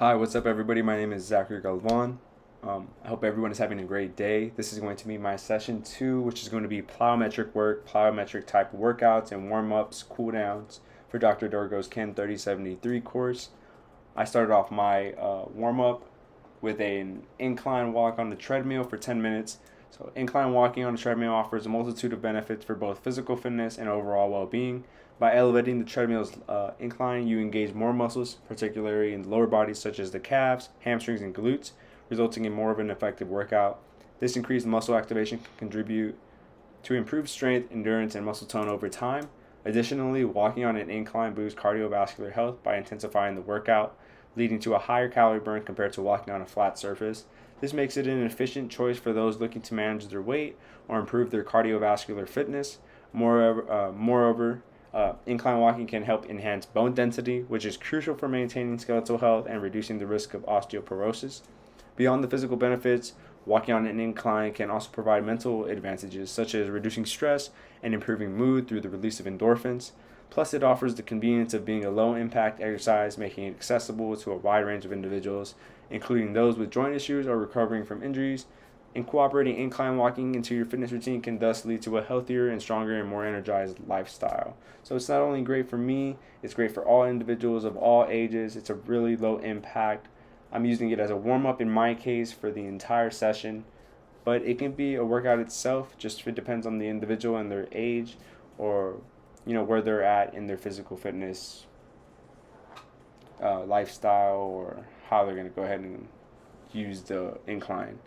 Hi, what's up, everybody? My name is Zachary Galvan. I hope everyone is having a great day. This is going to be my session 2, which is going to be plyometric work, plyometric type workouts, and warm ups, cool downs for Dr. Dorgo's Ken 3073 course. I started off my warm up with an incline walk on the treadmill for 10 minutes. So, incline walking on the treadmill offers a multitude of benefits for both physical fitness and overall well being. By elevating the treadmill's incline, you engage more muscles, particularly in the lower body, such as the calves, hamstrings, and glutes, resulting in more of an effective workout. This increased muscle activation can contribute to improved strength, endurance, and muscle tone over time. Additionally, walking on an incline boosts cardiovascular health by intensifying the workout, leading to a higher calorie burn compared to walking on a flat surface. This makes it an efficient choice for those looking to manage their weight or improve their cardiovascular fitness. Moreover, incline walking can help enhance bone density, which is crucial for maintaining skeletal health and reducing the risk of osteoporosis. Beyond the physical benefits, walking on an incline can also provide mental advantages, such as reducing stress and improving mood through the release of endorphins. Plus, it offers the convenience of being a low impact exercise, making it accessible to a wide range of individuals, including those with joint issues or recovering from injuries. Incorporating incline walking into your fitness routine can thus lead to a healthier and stronger and more energized lifestyle. So it's not only great for me, it's great for all individuals of all ages. It's a really low impact. I'm using it as a warm up in my case for the entire session, but it can be a workout itself. Just it depends on the individual and their age, or where they're at in their physical fitness lifestyle, or how they're going to go ahead and use the incline.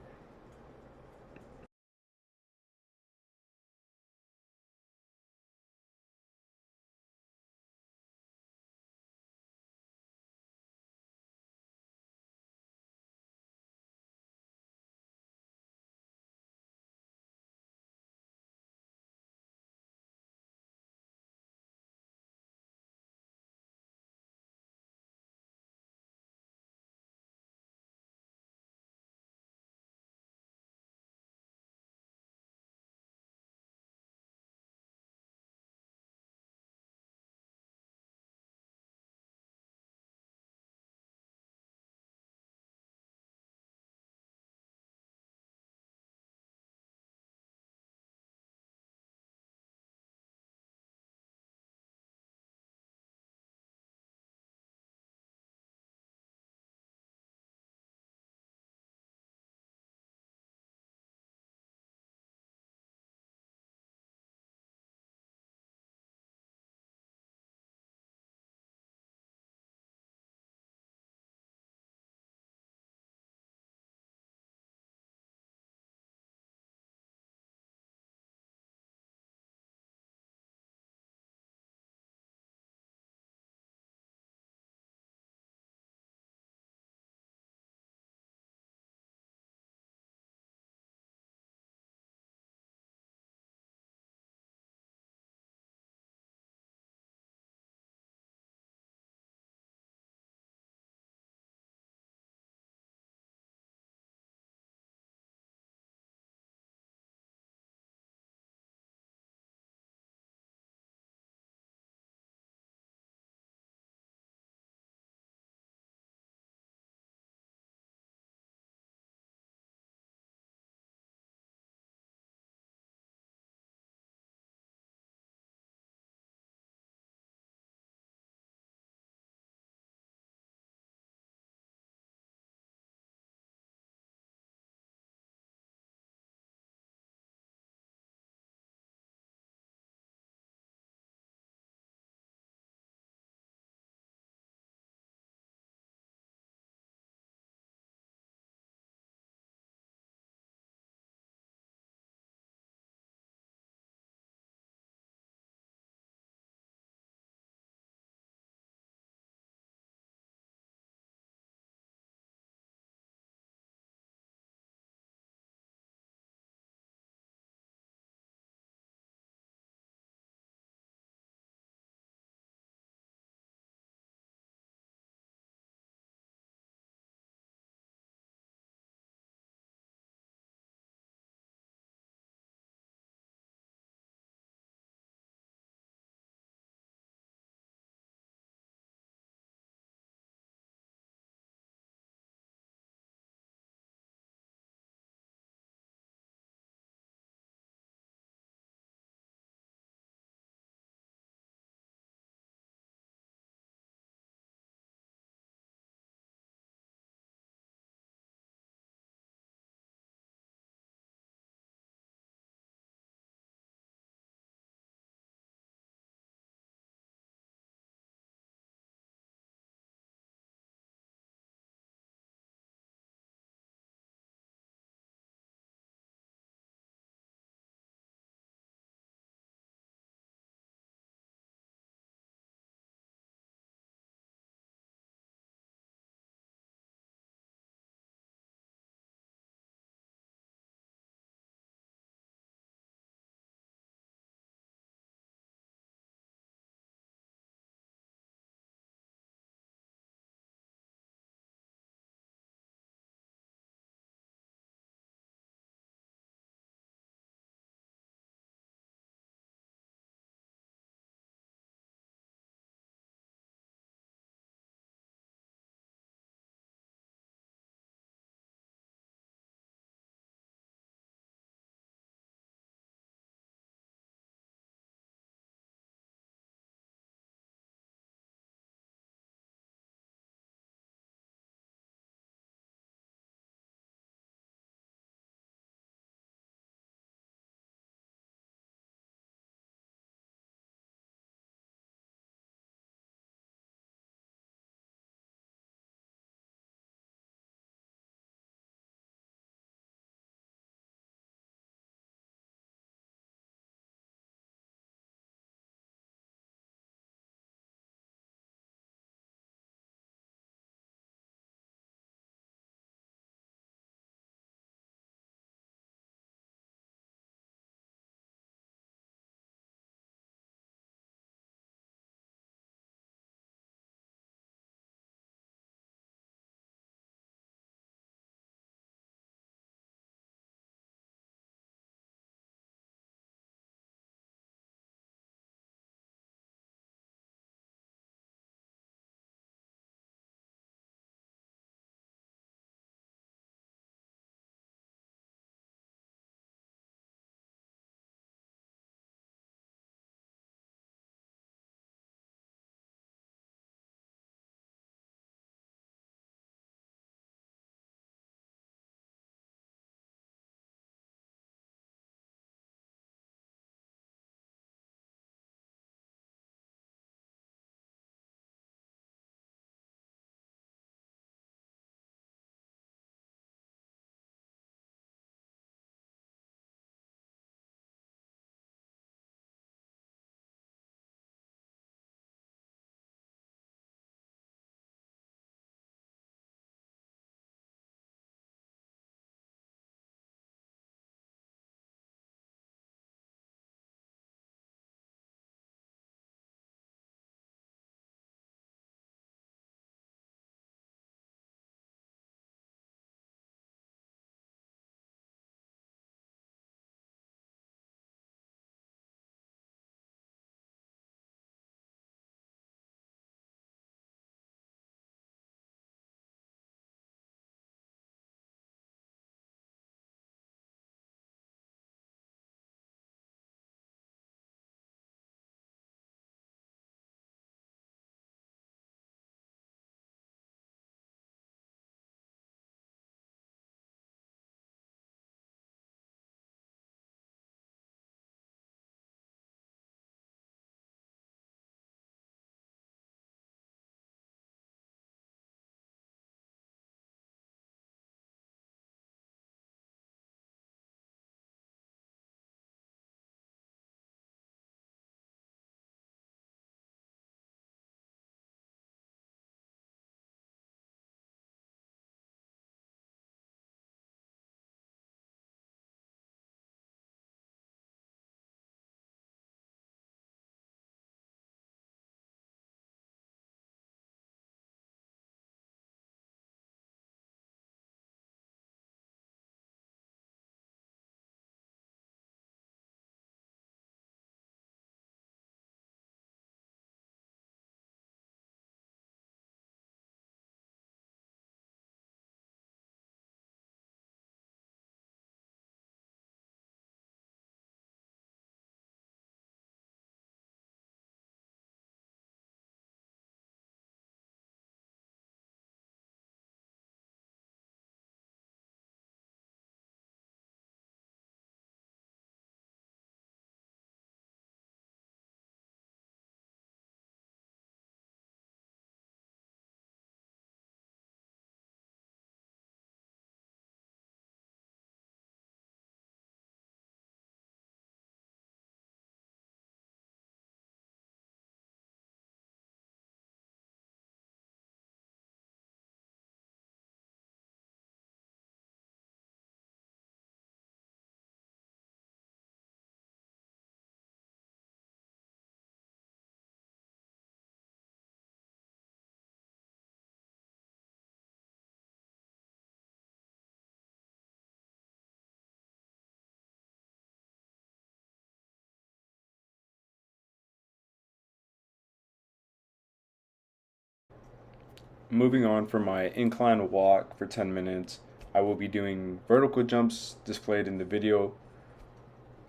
Moving on for my incline walk for 10 minutes, I will be doing vertical jumps displayed in the video.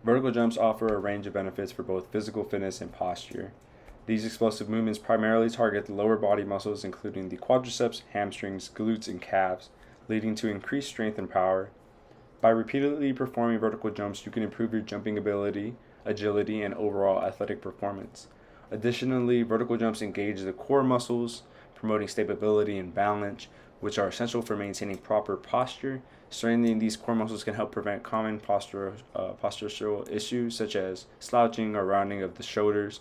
Vertical jumps offer a range of benefits for both physical fitness and posture. These explosive movements primarily target the lower body muscles, including the quadriceps, hamstrings, glutes, and calves, leading to increased strength and power. By repeatedly performing vertical jumps, you can improve your jumping ability, agility, and overall athletic performance. Additionally, vertical jumps engage the core muscles, promoting stability and balance, which are essential for maintaining proper posture. Strengthening these core muscles can help prevent common postural issues such as slouching or rounding of the shoulders.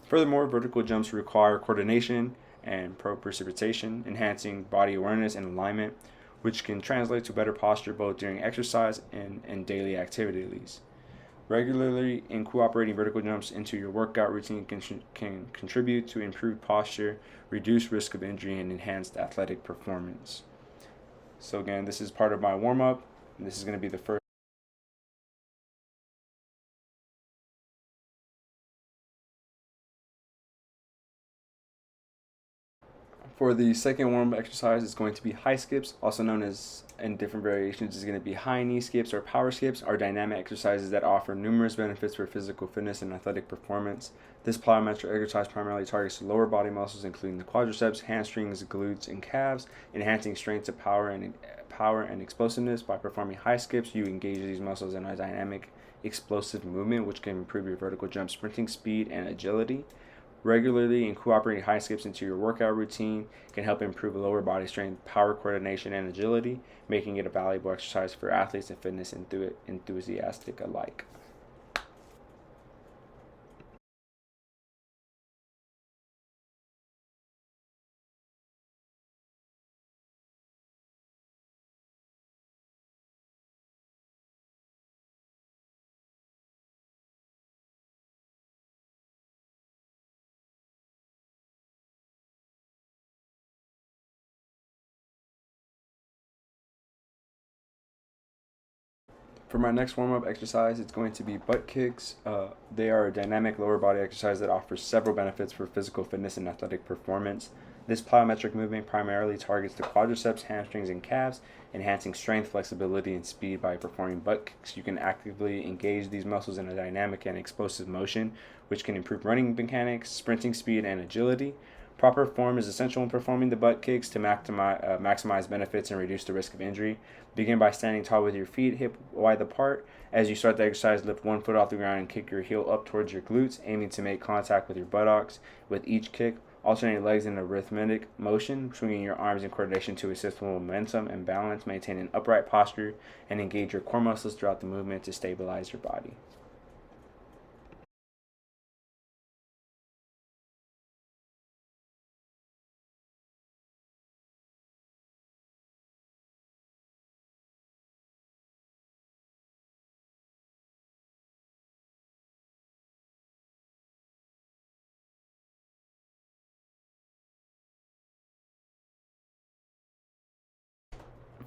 Furthermore, vertical jumps require coordination and proprioception, enhancing body awareness and alignment, which can translate to better posture both during exercise and daily activities. Regularly incorporating vertical jumps into your workout routine can contribute to improved posture, reduce risk of injury, and enhanced athletic performance. So again, this is part of my warm-up. This is going to be the first. For the second warm-up exercise, it's going to be high skips, also known as, in different variations, is going to be high knee skips or power skips, are dynamic exercises that offer numerous benefits for physical fitness and athletic performance. This plyometric exercise primarily targets the lower body muscles, including the quadriceps, hamstrings, glutes, and calves, enhancing strength to power and explosiveness. By performing high skips, you engage these muscles in a dynamic, explosive movement, which can improve your vertical jump sprinting speed and agility. Regularly incorporating high skips into your workout routine can help improve lower body strength, power coordination, and agility, making it a valuable exercise for athletes and fitness enthusiasts alike. For my next warm-up exercise, it's going to be butt kicks. They are a dynamic lower body exercise that offers several benefits for physical fitness and athletic performance. This plyometric movement primarily targets the quadriceps, hamstrings, and calves, enhancing strength, flexibility, and speed. By performing butt kicks, you can actively engage these muscles in a dynamic and explosive motion, which can improve running mechanics, sprinting speed, and agility. Proper form is essential when performing the butt kicks to maximize benefits and reduce the risk of injury. Begin by standing tall with your feet hip wide apart. As you start the exercise, lift one foot off the ground and kick your heel up towards your glutes, aiming to make contact with your buttocks. With each kick, alternate legs in a rhythmic motion, swinging your arms in coordination to assist with momentum and balance. Maintain an upright posture and engage your core muscles throughout the movement to stabilize your body.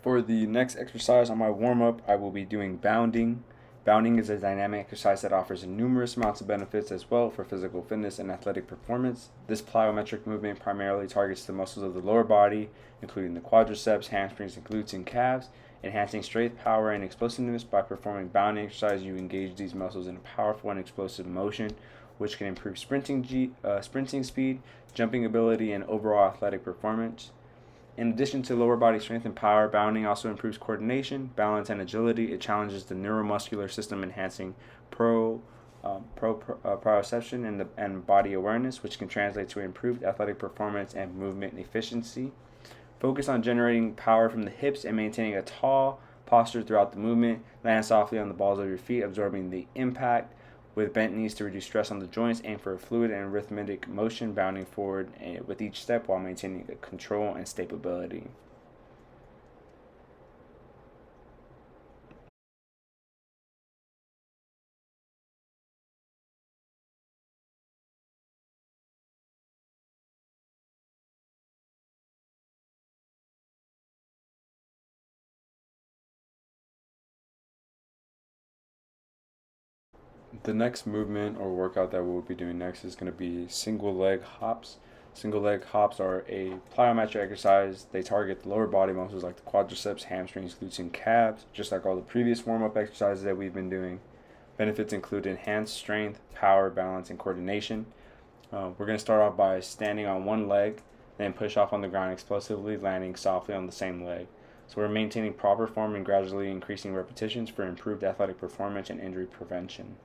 For the next exercise on my warm up, I will be doing bounding. Bounding is a dynamic exercise that offers numerous amounts of benefits as well for physical fitness and athletic performance. This plyometric movement primarily targets the muscles of the lower body, including the quadriceps, hamstrings, and glutes and calves, enhancing strength, power, and explosiveness. By performing bounding exercise, you engage these muscles in a powerful and explosive motion, which can improve sprinting speed, jumping ability, and overall athletic performance. In addition to lower body strength and power, bounding also improves coordination, balance, and agility. It challenges the neuromuscular system, enhancing proprioception and body awareness, which can translate to improved athletic performance and movement efficiency. Focus on generating power from the hips and maintaining a tall posture throughout the movement. Land softly on the balls of your feet, absorbing the impact. With bent knees to reduce stress on the joints, aim for a fluid and rhythmic motion, bounding forward with each step while maintaining control and stability. The next movement or workout that we'll be doing next is going to be single leg hops. Single leg hops are a plyometric exercise. They target the lower body muscles like the quadriceps, hamstrings, glutes, and calves, just like all the previous warm up exercises that we've been doing. Benefits include enhanced strength, power, balance, and coordination. We're going to start off by standing on one leg, then push off on the ground explosively, landing softly on the same leg. So we're maintaining proper form and gradually increasing repetitions for improved athletic performance and injury prevention.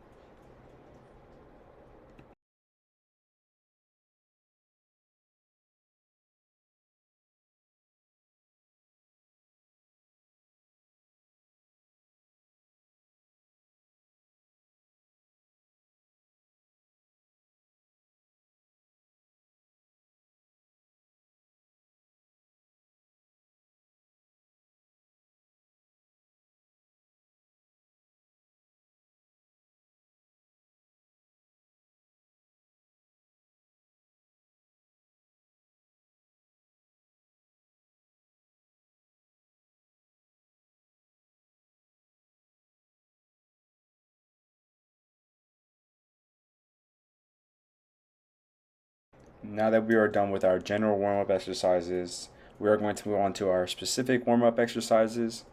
Now that we are done with our general warm up exercises, we are going to move on to our specific warm up exercises.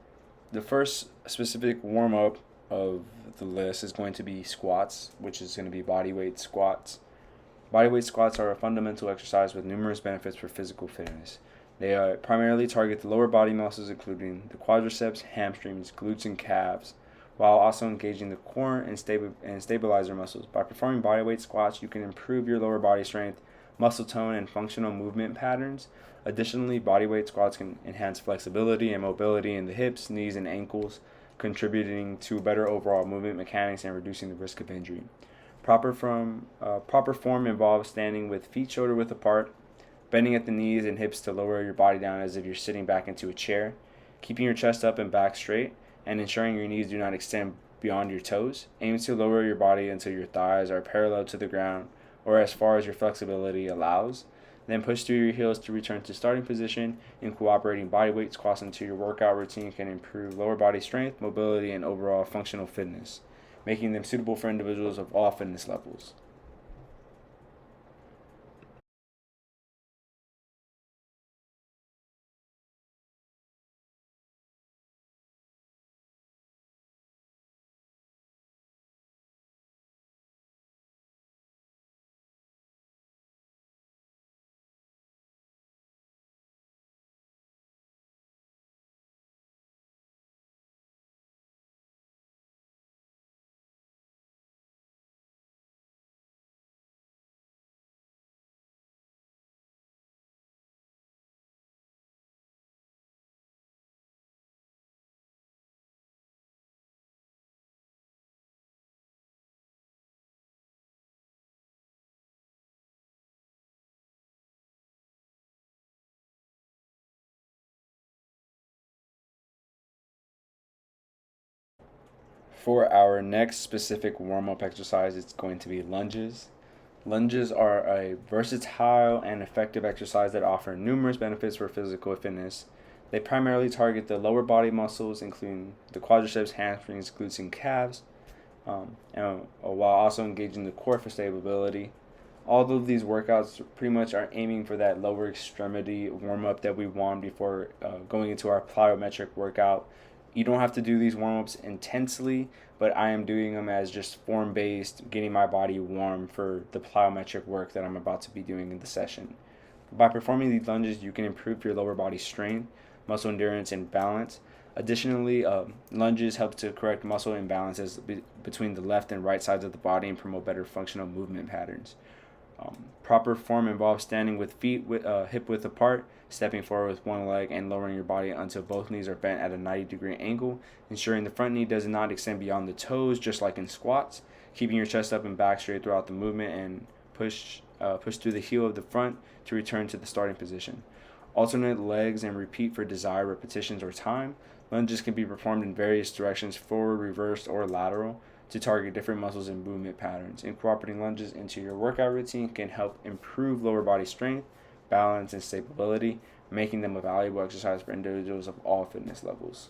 The first specific warm up of the list is going to be squats, which is going to be body weight squats. Bodyweight squats are a fundamental exercise with numerous benefits for physical fitness. They primarily target the lower body muscles, including the quadriceps, hamstrings, glutes, and calves, while also engaging the core and stabilizer muscles. By performing bodyweight squats, you can improve your lower body strength, muscle tone, and functional movement patterns. Additionally, bodyweight squats can enhance flexibility and mobility in the hips, knees, and ankles, contributing to better overall movement mechanics and reducing the risk of injury. Proper form involves standing with feet shoulder width apart, bending at the knees and hips to lower your body down as if you're sitting back into a chair, keeping your chest up and back straight, and ensuring your knees do not extend beyond your toes. Aim to lower your body until your thighs are parallel to the ground or as far as your flexibility allows. Then push through your heels to return to starting position. Incorporating bodyweight squats into your workout routine can improve lower body strength, mobility, and overall functional fitness, making them suitable for individuals of all fitness levels. For our next specific warm up exercise, it's going to be lunges. Lunges are a versatile and effective exercise that offer numerous benefits for physical fitness. They primarily target the lower body muscles, including the quadriceps, hamstrings, glutes, and calves, and while also engaging the core for stability. All of these workouts pretty much are aiming for that lower extremity warm up that we want before going into our plyometric workout. You don't have to do these warm ups intensely, but I am doing them as just form based, getting my body warm for the plyometric work that I'm about to be doing in the session. By performing these lunges, you can improve your lower body strength, muscle endurance, and balance. Additionally, lunges help to correct muscle imbalances between the left and right sides of the body and promote better functional movement patterns. Proper form involves standing with feet hip width apart, stepping forward with one leg, and lowering your body until both knees are bent at a 90-degree angle, ensuring the front knee does not extend beyond the toes, just like in squats. Keeping your chest up and back straight throughout the movement, and push through the heel of the front to return to the starting position. Alternate legs and repeat for desired repetitions or time. Lunges can be performed in various directions, forward, reversed, or lateral, to target different muscles and movement patterns. Incorporating lunges into your workout routine can help improve lower body strength, balance, and stability, making them a valuable exercise for individuals of all fitness levels.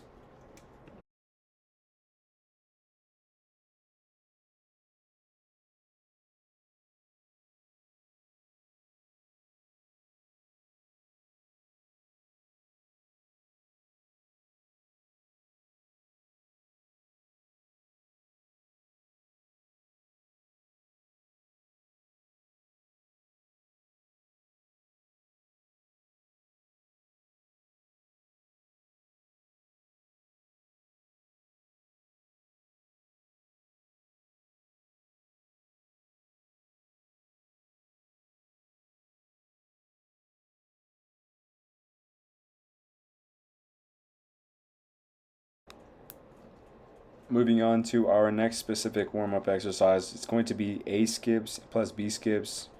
Moving on to our next specific warm-up exercise, it's going to be A skips plus B skips.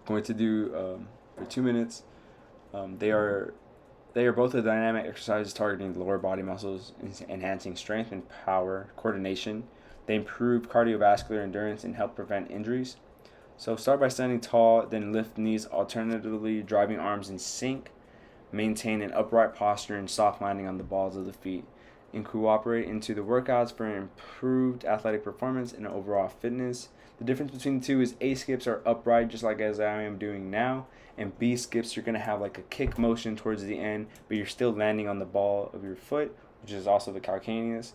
Going to do for 2 minutes. They are both a dynamic exercise targeting the lower body muscles, enhancing strength and power, coordination. They improve cardiovascular endurance and help prevent injuries. So start by standing tall, then lift knees alternatively, driving arms in sync. Maintain an upright posture and soft landing on the balls of the feet. Incorporate into the workouts for improved athletic performance and overall fitness. The difference between the two is A skips are upright, just like as I am doing now, and B skips you're going to have like a kick motion towards the end, but you're still landing on the ball of your foot, which is also the calcaneus,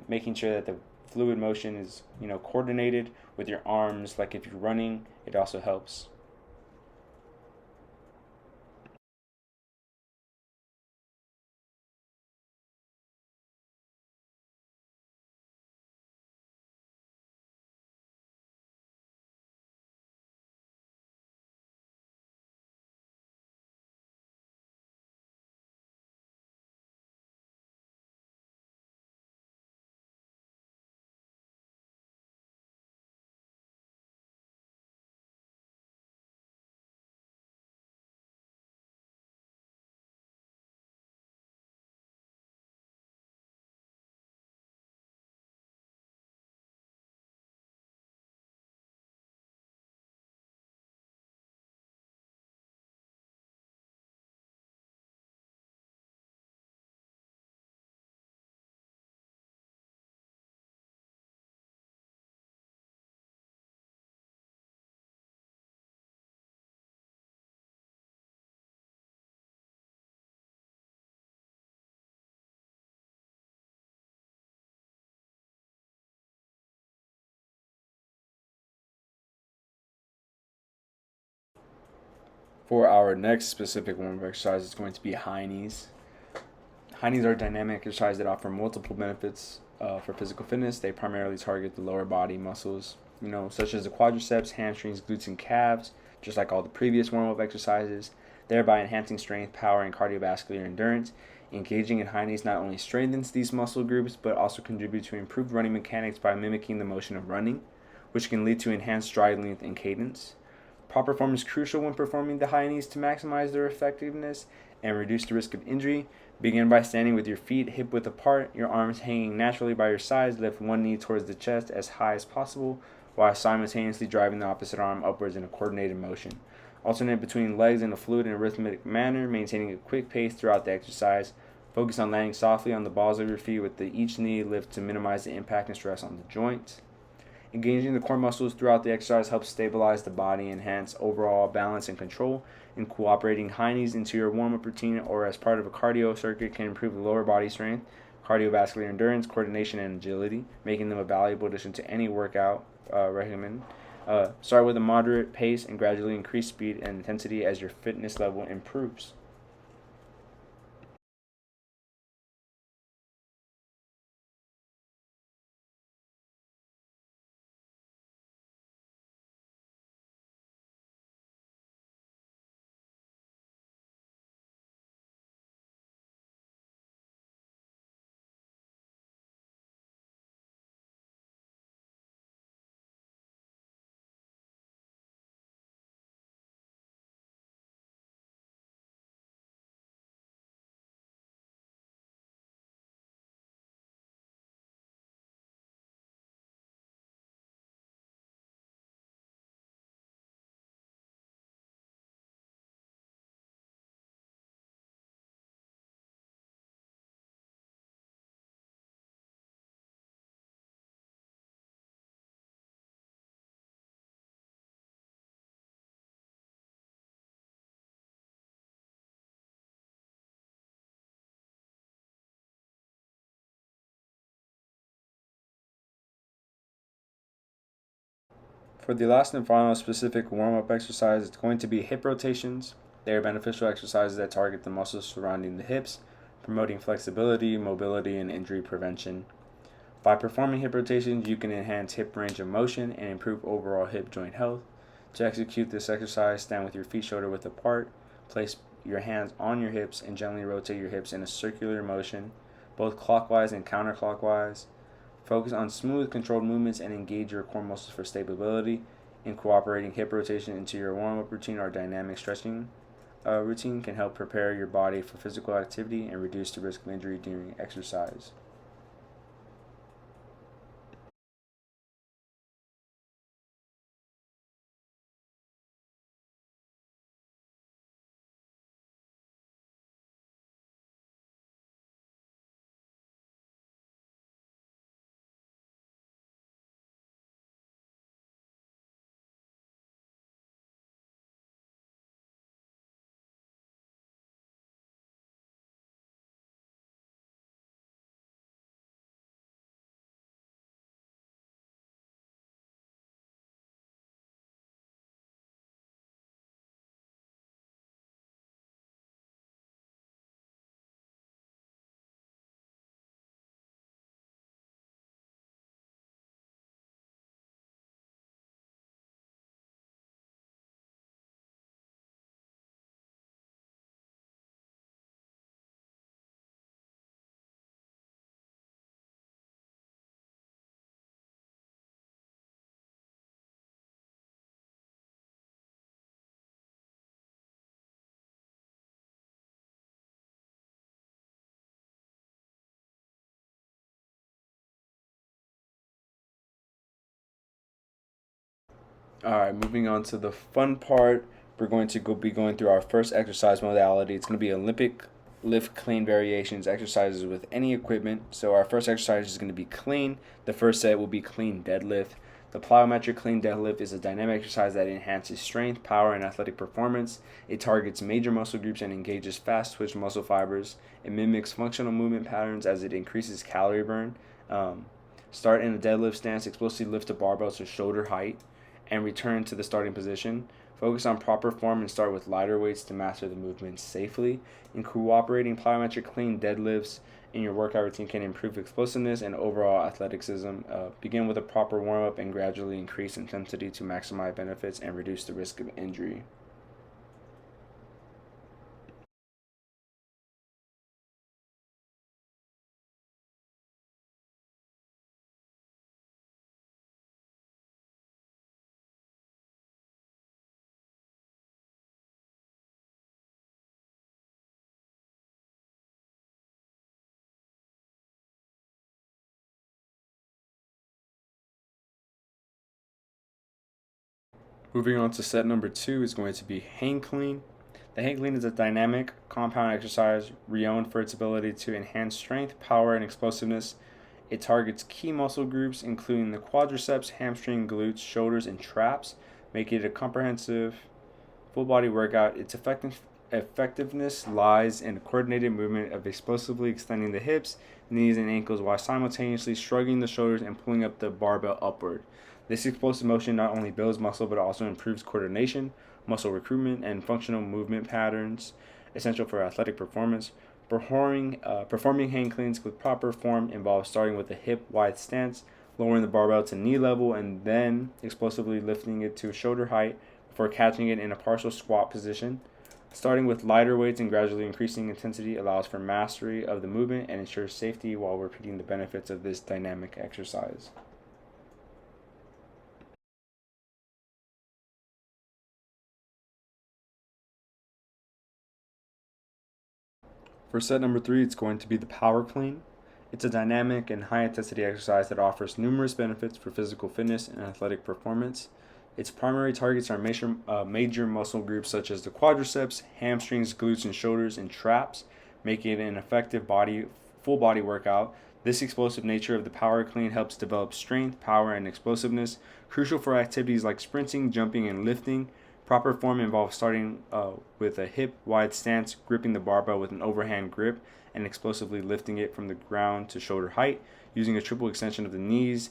making sure that the fluid motion is coordinated with your arms. Like if you're running, it also helps. For our next specific warm-up exercise, it's going to be high knees. High knees are a dynamic exercise that offer multiple benefits for physical fitness. They primarily target the lower body muscles, such as the quadriceps, hamstrings, glutes, and calves, just like all the previous warm-up exercises, thereby enhancing strength, power, and cardiovascular endurance. Engaging in high knees not only strengthens these muscle groups, but also contributes to improved running mechanics by mimicking the motion of running, which can lead to enhanced stride length and cadence. Proper form is crucial when performing the high knees to maximize their effectiveness and reduce the risk of injury. Begin by standing with your feet hip width apart, your arms hanging naturally by your sides. Lift one knee towards the chest as high as possible while simultaneously driving the opposite arm upwards in a coordinated motion. Alternate between legs in a fluid and rhythmic manner, maintaining a quick pace throughout the exercise. Focus on landing softly on the balls of your feet with each knee lift to minimize the impact and stress on the joint. Engaging the core muscles throughout the exercise helps stabilize the body, enhance overall balance and control. Incorporating high knees into your warm-up routine or as part of a cardio circuit can improve the lower body strength, cardiovascular endurance, coordination, and agility, making them a valuable addition to any workout regimen. Start with a moderate pace and gradually increase speed and intensity as your fitness level improves. For the last and final specific warm-up exercise, it's going to be hip rotations. They are beneficial exercises that target the muscles surrounding the hips, promoting flexibility, mobility, and injury prevention. By performing hip rotations, you can enhance hip range of motion and improve overall hip joint health. To execute this exercise, stand with your feet shoulder width apart, place your hands on your hips, and gently rotate your hips in a circular motion, both clockwise and counterclockwise. Focus on smooth, controlled movements and engage your core muscles for stability. Incorporating hip rotation into your warm-up routine or dynamic stretching routine can help prepare your body for physical activity and reduce the risk of injury during exercise. All right, moving on to the fun part. We're going to be going through our first exercise modality. It's going to be Olympic lift clean variations exercises with any equipment. So our first exercise is going to be clean. The first set will be clean deadlift. The plyometric clean deadlift is a dynamic exercise that enhances strength, power, and athletic performance. It targets major muscle groups and engages fast twitch muscle fibers. It mimics functional movement patterns as it increases calorie burn. Start in a deadlift stance, explosively lift a barbell to shoulder height, and return to the starting position. Focus on proper form and start with lighter weights to master the movement safely. Incorporating plyometric clean deadlifts in your workout routine can improve explosiveness and overall athleticism. Begin with a proper warm up and gradually increase intensity to maximize benefits and reduce the risk of injury. Moving on to set number 2 is going to be hang clean. The hang clean is a dynamic compound exercise renowned for its ability to enhance strength, power, and explosiveness. It targets key muscle groups including the quadriceps, hamstring, glutes, shoulders, and traps, making it a comprehensive full body workout. Its effectiveness lies in the coordinated movement of explosively extending the hips, knees, and ankles while simultaneously shrugging the shoulders and pulling up the barbell upward. This explosive motion not only builds muscle but also improves coordination, muscle recruitment, and functional movement patterns essential for athletic performance. Performing hang cleans with proper form involves starting with a hip wide stance, lowering the barbell to knee level, and then explosively lifting it to shoulder height before catching it in a partial squat position. Starting with lighter weights and gradually increasing intensity allows for mastery of the movement and ensures safety while repeating the benefits of this dynamic exercise. For set number 3, it's going to be the power clean. It's a dynamic and high intensity exercise that offers numerous benefits for physical fitness and athletic performance. Its primary targets are major muscle groups such as the quadriceps, hamstrings, glutes, and shoulders, and traps, making it an effective full body workout. This explosive nature of the power clean helps develop strength, power, and explosiveness, crucial for activities like sprinting, jumping, and lifting. Proper form involves starting with a hip-wide stance, gripping the barbell with an overhand grip, and explosively lifting it from the ground to shoulder height, using a triple extension of the knees,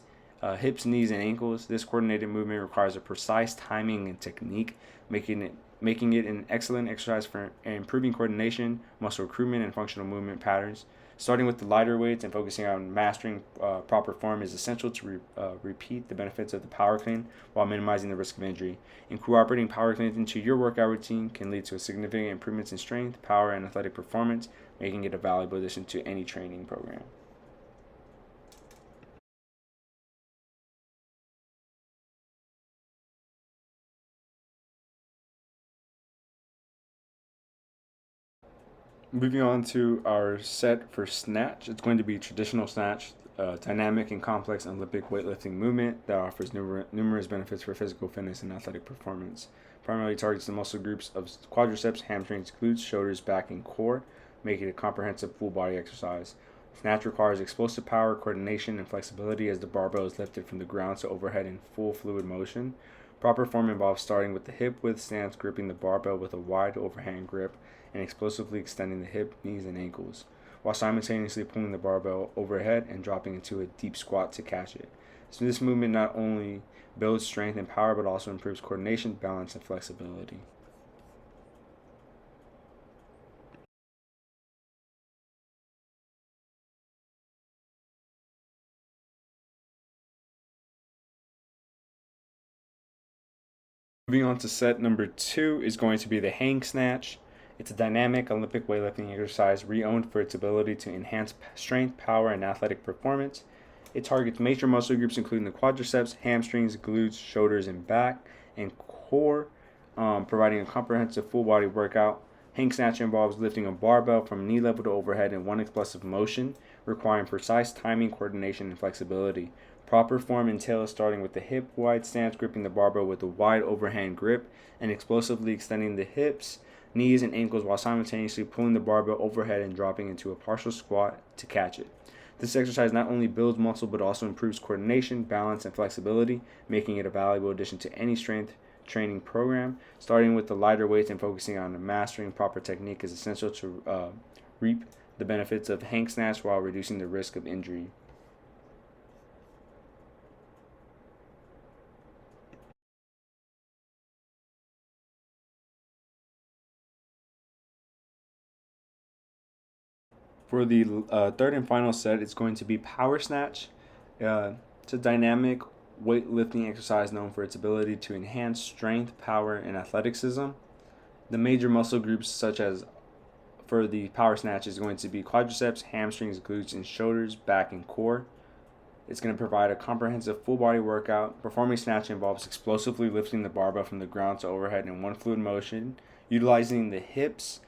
hips, knees, and ankles. This coordinated movement requires a precise timing and technique, making it an excellent exercise for improving coordination, muscle recruitment, and functional movement patterns. Starting with the lighter weights and focusing on mastering proper form is essential to repeat the benefits of the power clean while minimizing the risk of injury. Incorporating power cleans into your workout routine can lead to a significant improvements in strength, power, and athletic performance, making it a valuable addition to any training program. Moving on to our set for snatch, it's going to be traditional snatch, dynamic and complex Olympic weightlifting movement that offers numerous benefits for physical fitness and athletic performance. Primarily targets the muscle groups of quadriceps, hamstrings, glutes, shoulders, back, and core, making it a comprehensive full body exercise. Snatch requires explosive power, coordination, and flexibility as the barbell is lifted from the ground to overhead in full fluid motion. Proper form involves starting with the hip width stance, gripping the barbell with a wide overhand grip, and explosively extending the hip, knees, and ankles, while simultaneously pulling the barbell overhead and dropping into a deep squat to catch it. So this movement not only builds strength and power, but also improves coordination, balance, and flexibility. Moving on to set number 2 is going to be the hang snatch. It's a dynamic Olympic weightlifting exercise renowned for its ability to enhance strength, power, and athletic performance. It targets major muscle groups including the quadriceps, hamstrings, glutes, shoulders, and back, and core, providing a comprehensive full body workout. Hang snatch involves lifting a barbell from knee level to overhead in one explosive motion, requiring precise timing, coordination, and flexibility. Proper form entails starting with the hip wide stance, gripping the barbell with a wide overhand grip, and explosively extending the hips, knees, and ankles while simultaneously pulling the barbell overhead and dropping into a partial squat to catch it. This exercise not only builds muscle but also improves coordination, balance, and flexibility, making it a valuable addition to any strength training program. Starting with the lighter weights and focusing on mastering proper technique is essential to reap the benefits of hang snatch while reducing the risk of injury. For the third and final set, it's going to be power snatch. It's a dynamic weightlifting exercise known for its ability to enhance strength, power, and athleticism. The major muscle groups, such as for the power snatch, is going to be quadriceps, hamstrings, glutes, and shoulders, back, and core. It's going to provide a comprehensive full body workout. Performing snatch involves explosively lifting the barbell from the ground to overhead in one fluid motion, utilizing the hips,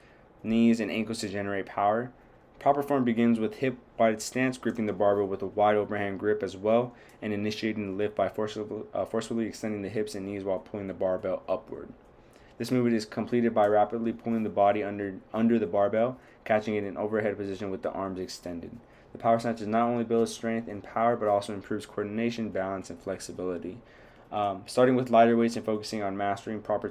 knees, and ankles to generate power. Proper form begins with hip wide stance, gripping the barbell with a wide overhand grip as well, and initiating the lift by forcefully extending the hips and knees while pulling the barbell upward. This movement is completed by rapidly pulling the body under the barbell, catching it in overhead position with the arms extended. The power snatch not only builds strength and power, but also improves coordination, balance, and flexibility. Starting with lighter weights and focusing on mastering proper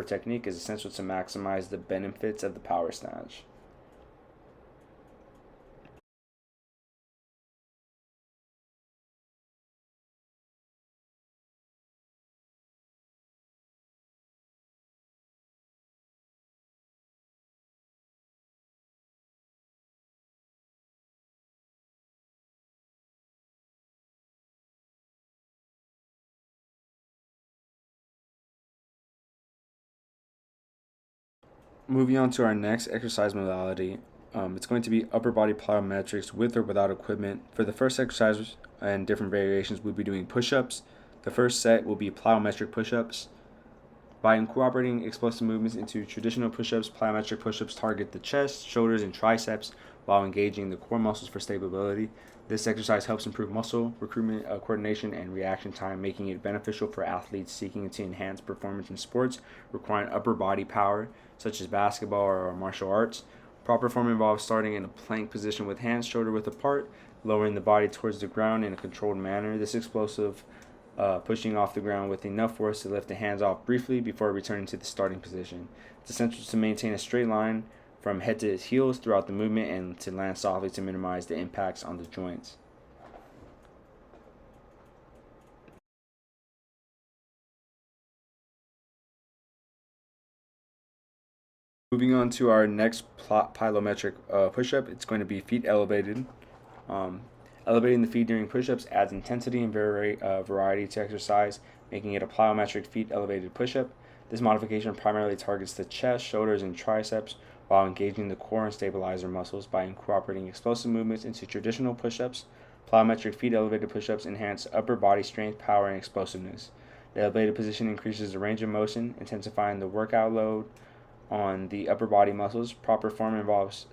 technique is essential to maximize the benefits of the power snatch. Moving on to our next exercise modality, it's going to be upper body plyometrics with or without equipment. For the first exercise and different variations, we'll be doing push-ups. The first set will be plyometric push-ups. By incorporating explosive movements into traditional push-ups, plyometric push-ups target the chest, shoulders, and triceps while engaging the core muscles for stability. This exercise helps improve muscle recruitment, coordination, and reaction time, making it beneficial for athletes seeking to enhance performance in sports requiring upper body power, such as basketball or martial arts. Proper form involves starting in a plank position with hands shoulder width apart, lowering the body towards the ground in a controlled manner. This explosive pushing off the ground with enough force to lift the hands off briefly before returning to the starting position. It's essential to maintain a straight line from head to heels throughout the movement and to land softly to minimize the impacts on the joints. Moving on to our next plyometric push-up, it's going to be feet elevated. Um, Elevating the feet during push-ups adds intensity and variety to exercise, making it a plyometric feet elevated push-up. This modification primarily targets the chest, shoulders, and triceps while engaging the core and stabilizer muscles by incorporating explosive movements into traditional push-ups. Plyometric feet elevated push-ups enhance upper body strength, power, and explosiveness. The elevated position increases the range of motion, intensifying the workout load on the upper body muscles. Proper form involves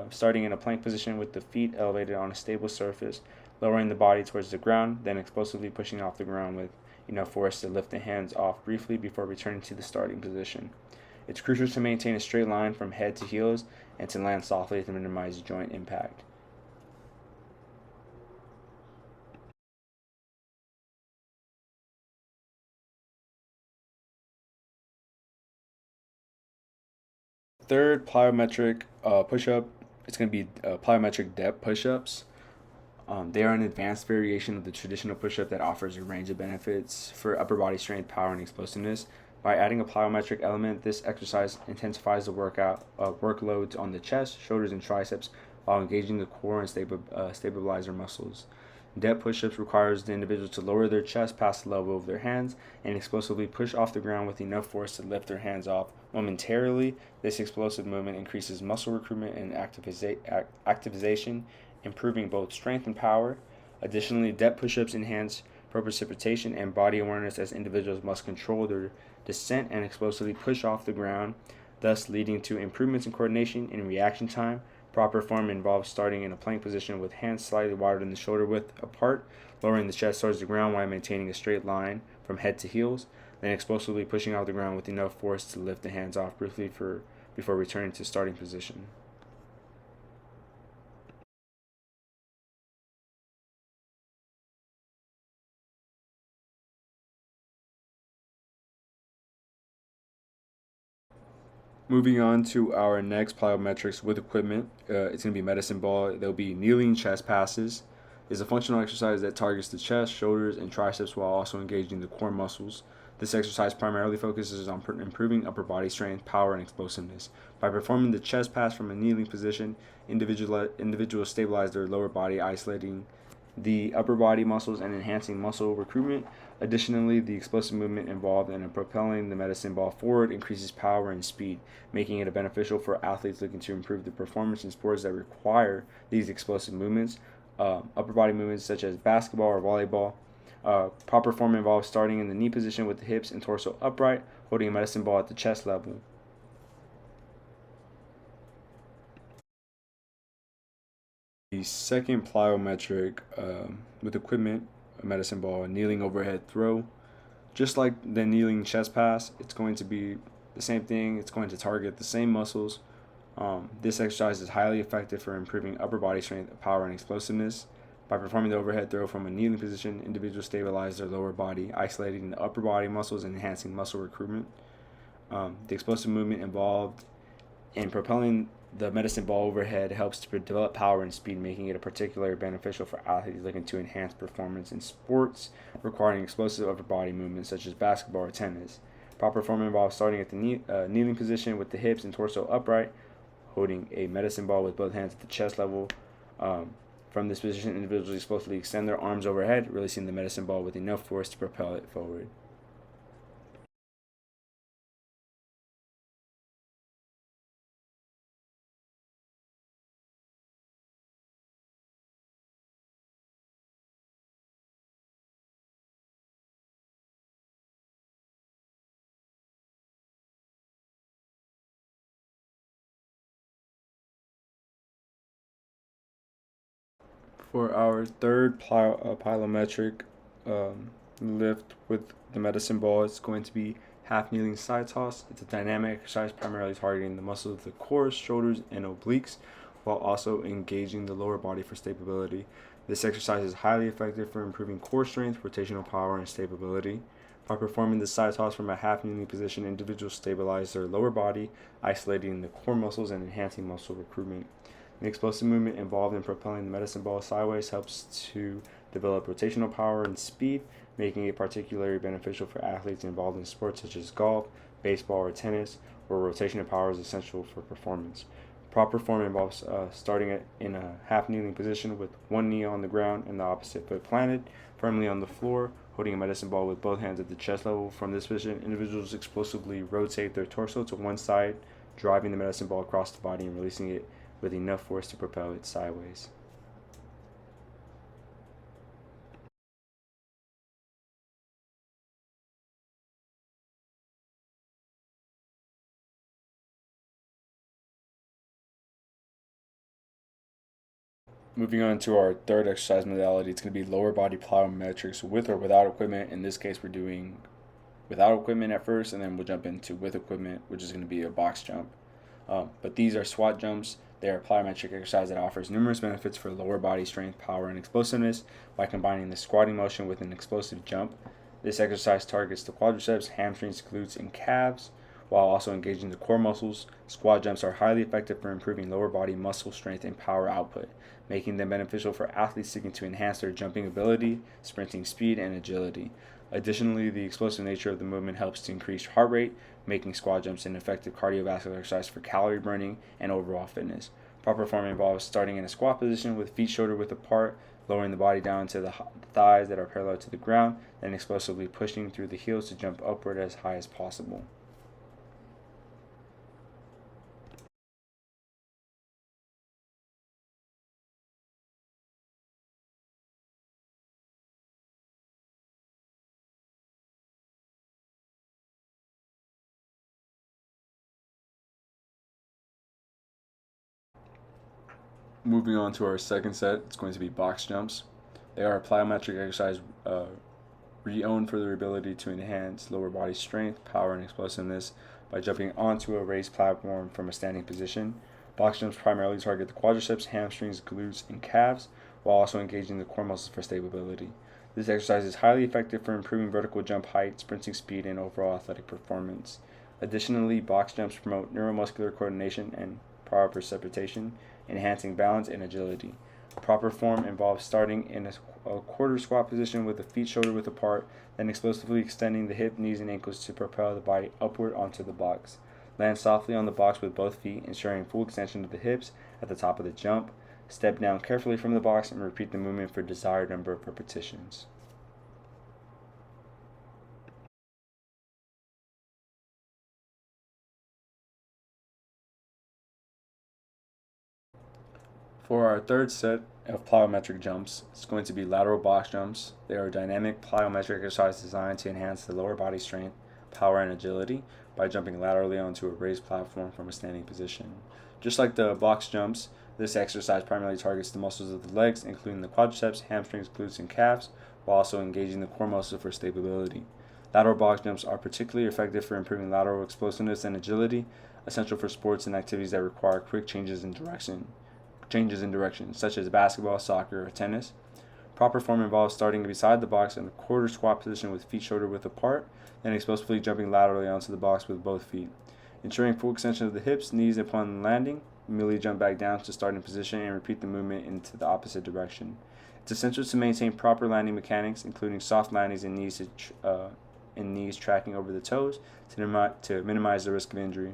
starting in a plank position with the feet elevated on a stable surface, lowering the body towards the ground, then explosively pushing off the ground with enough force to lift the hands off briefly before returning to the starting position. It's crucial to maintain a straight line from head to heels and to land softly to minimize joint impact. Third plyometric push-up, it's going to be plyometric depth push-ups. They are an advanced variation of the traditional push-up that offers a range of benefits for upper body strength, power, and explosiveness. By adding a plyometric element, this exercise intensifies the workloads on the chest, shoulders, and triceps while engaging the core and stabilizer muscles. Depth push-ups requires the individual to lower their chest past the level of their hands and explosively push off the ground with enough force to lift their hands off momentarily. This explosive movement increases muscle recruitment and activation, improving both strength and power. Additionally, depth push-ups enhance proprioception and body awareness as individuals must control their descent and explosively push off the ground, thus leading to improvements in coordination and reaction time. Proper form involves starting in a plank position with hands slightly wider than the shoulder width apart, lowering the chest towards the ground while maintaining a straight line from head to heels, then explosively pushing off the ground with enough force to lift the hands off briefly before returning to starting position. Moving on to our next plyometrics with equipment, it's going to be medicine ball. There'll be kneeling chest passes. It's a functional exercise that targets the chest, shoulders, and triceps while also engaging the core muscles. This exercise primarily focuses on improving upper body strength, power, and explosiveness. By performing the chest pass from a kneeling position, individuals stabilize their lower body, isolating the upper body muscles and enhancing muscle recruitment. Additionally, the explosive movement involved in propelling the medicine ball forward increases power and speed, making it beneficial for athletes looking to improve their performance in sports that require these explosive movements. Upper body movements such as basketball or volleyball. Proper form involves starting in the knee position with the hips and torso upright, holding a medicine ball at the chest level. The second plyometric with equipment, a medicine ball, a kneeling overhead throw. Just like the kneeling chest pass, it's going to be the same thing. It's going to target the same muscles. This exercise is highly effective for improving upper body strength, power, and explosiveness. By performing the overhead throw from a kneeling position, individuals stabilize their lower body, isolating the upper body muscles and enhancing muscle recruitment. The explosive movement involved in propelling the medicine ball overhead helps to develop power and speed, making it particularly beneficial for athletes looking to enhance performance in sports requiring explosive upper body movements such as basketball or tennis. Proper form involves starting at the kneeling position with the hips and torso upright, holding a medicine ball with both hands at the chest level. From this position, individuals explosively extend their arms overhead, releasing the medicine ball with enough force to propel it forward. For our third plyometric lift with the medicine ball, it's going to be half kneeling side toss. It's a dynamic exercise primarily targeting the muscles of the core, shoulders, and obliques, while also engaging the lower body for stability. This exercise is highly effective for improving core strength, rotational power, and stability. By performing the side toss from a half kneeling position, individuals stabilize their lower body, isolating the core muscles and enhancing muscle recruitment. The explosive movement involved in propelling the medicine ball sideways helps to develop rotational power and speed, making it particularly beneficial for athletes involved in sports such as golf, baseball, or tennis, where rotational power is essential for performance. Proper form involves starting it in a half kneeling position with one knee on the ground and the opposite foot planted firmly on the floor, holding a medicine ball with both hands at the chest level. From this position, individuals explosively rotate their torso to one side, driving the medicine ball across the body and releasing it with enough force to propel it sideways. Moving on to our third exercise modality, it's going to be lower body plyometrics with or without equipment. In this case, we're doing without equipment at first, and then we'll jump into with equipment, which is going to be a box jump. But these are squat jumps. They are a plyometric exercise that offers numerous benefits for lower body strength, power, and explosiveness by combining the squatting motion with an explosive jump. This exercise targets the quadriceps, hamstrings, glutes, and calves, while also engaging the core muscles. Squat jumps are highly effective for improving lower body muscle strength and power output, making them beneficial for athletes seeking to enhance their jumping ability, sprinting speed, and agility. Additionally, the explosive nature of the movement helps to increase heart rate, making squat jumps an effective cardiovascular exercise for calorie burning and overall fitness. Proper form involves starting in a squat position with feet shoulder width apart, lowering the body down to the thighs that are parallel to the ground, then explosively pushing through the heels to jump upward as high as possible. Moving on to our second set, it's going to be box jumps. They are a plyometric exercise renowned for their ability to enhance lower body strength, power, and explosiveness by jumping onto a raised platform from a standing position. Box jumps primarily target the quadriceps, hamstrings, glutes, and calves, while also engaging the core muscles for stability. This exercise is highly effective for improving vertical jump height, sprinting speed, and overall athletic performance. Additionally, box jumps promote neuromuscular coordination and proprioception, enhancing balance and agility. Proper form involves starting in a quarter squat position with the feet shoulder width apart, then explosively extending the hip, knees, and ankles to propel the body upward onto the box. Land softly on the box with both feet, ensuring full extension of the hips at the top of the jump. Step down carefully from the box and repeat the movement for desired number of repetitions. For our third set of plyometric jumps, it's going to be lateral box jumps. They are a dynamic plyometric exercise designed to enhance the lower body strength, power, and agility by jumping laterally onto a raised platform from a standing position. Just like the box jumps, this exercise primarily targets the muscles of the legs, including the quadriceps, hamstrings, glutes, and calves, while also engaging the core muscles for stability. Lateral box jumps are particularly effective for improving lateral explosiveness and agility, essential for sports and activities that require quick changes in direction, such as basketball, soccer, or tennis. Proper form involves starting beside the box in a quarter squat position with feet shoulder width apart, then explosively jumping laterally onto the box with both feet. Ensuring full extension of the hips, knees upon landing, immediately jump back down to starting position and repeat the movement into the opposite direction. It's essential to maintain proper landing mechanics, including soft landings and knees tracking over the toes to minimize the risk of injury.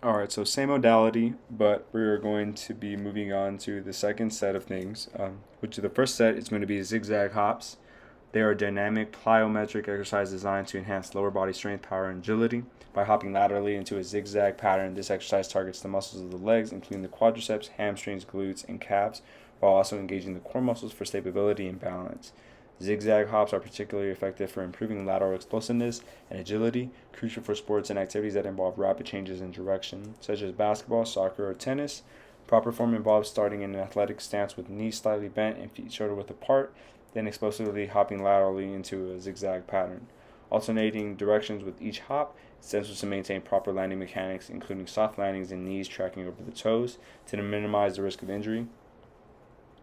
Alright, so same modality, but we're going to be moving on to the second set of things, which the first set is going to be zigzag hops. They are a dynamic plyometric exercise designed to enhance lower body strength, power, and agility. By hopping laterally into a zigzag pattern, this exercise targets the muscles of the legs, including the quadriceps, hamstrings, glutes, and calves, while also engaging the core muscles for stability and balance. Zigzag hops are particularly effective for improving lateral explosiveness and agility, crucial for sports and activities that involve rapid changes in direction, such as basketball, soccer, or tennis. Proper form involves starting in an athletic stance with knees slightly bent and feet shoulder width apart, then explosively hopping laterally into a zigzag pattern. Alternating directions with each hop is essential to maintain proper landing mechanics, including soft landings and knees tracking over the toes to minimize the risk of injury.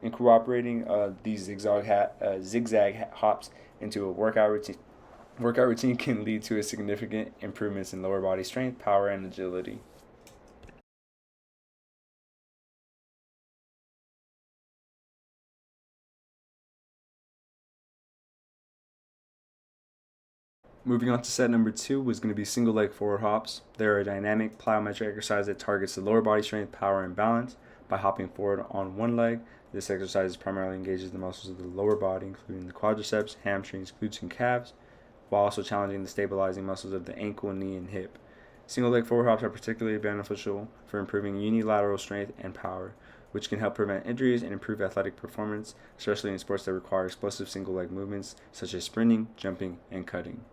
Incorporating these zigzag hops into a workout routine can lead to a significant improvements in lower body strength, power, and agility. Moving on to set number 2 was going to be single leg forward hops. They're a dynamic plyometric exercise that targets the lower body strength, power, and balance by hopping forward on one leg. This exercise primarily engages the muscles of the lower body, including the quadriceps, hamstrings, glutes, and calves, while also challenging the stabilizing muscles of the ankle, knee, and hip. Single leg forward hops are particularly beneficial for improving unilateral strength and power. which can help prevent injuries and improve athletic performance, especially in sports that require explosive single leg movements such as sprinting, jumping, and cutting.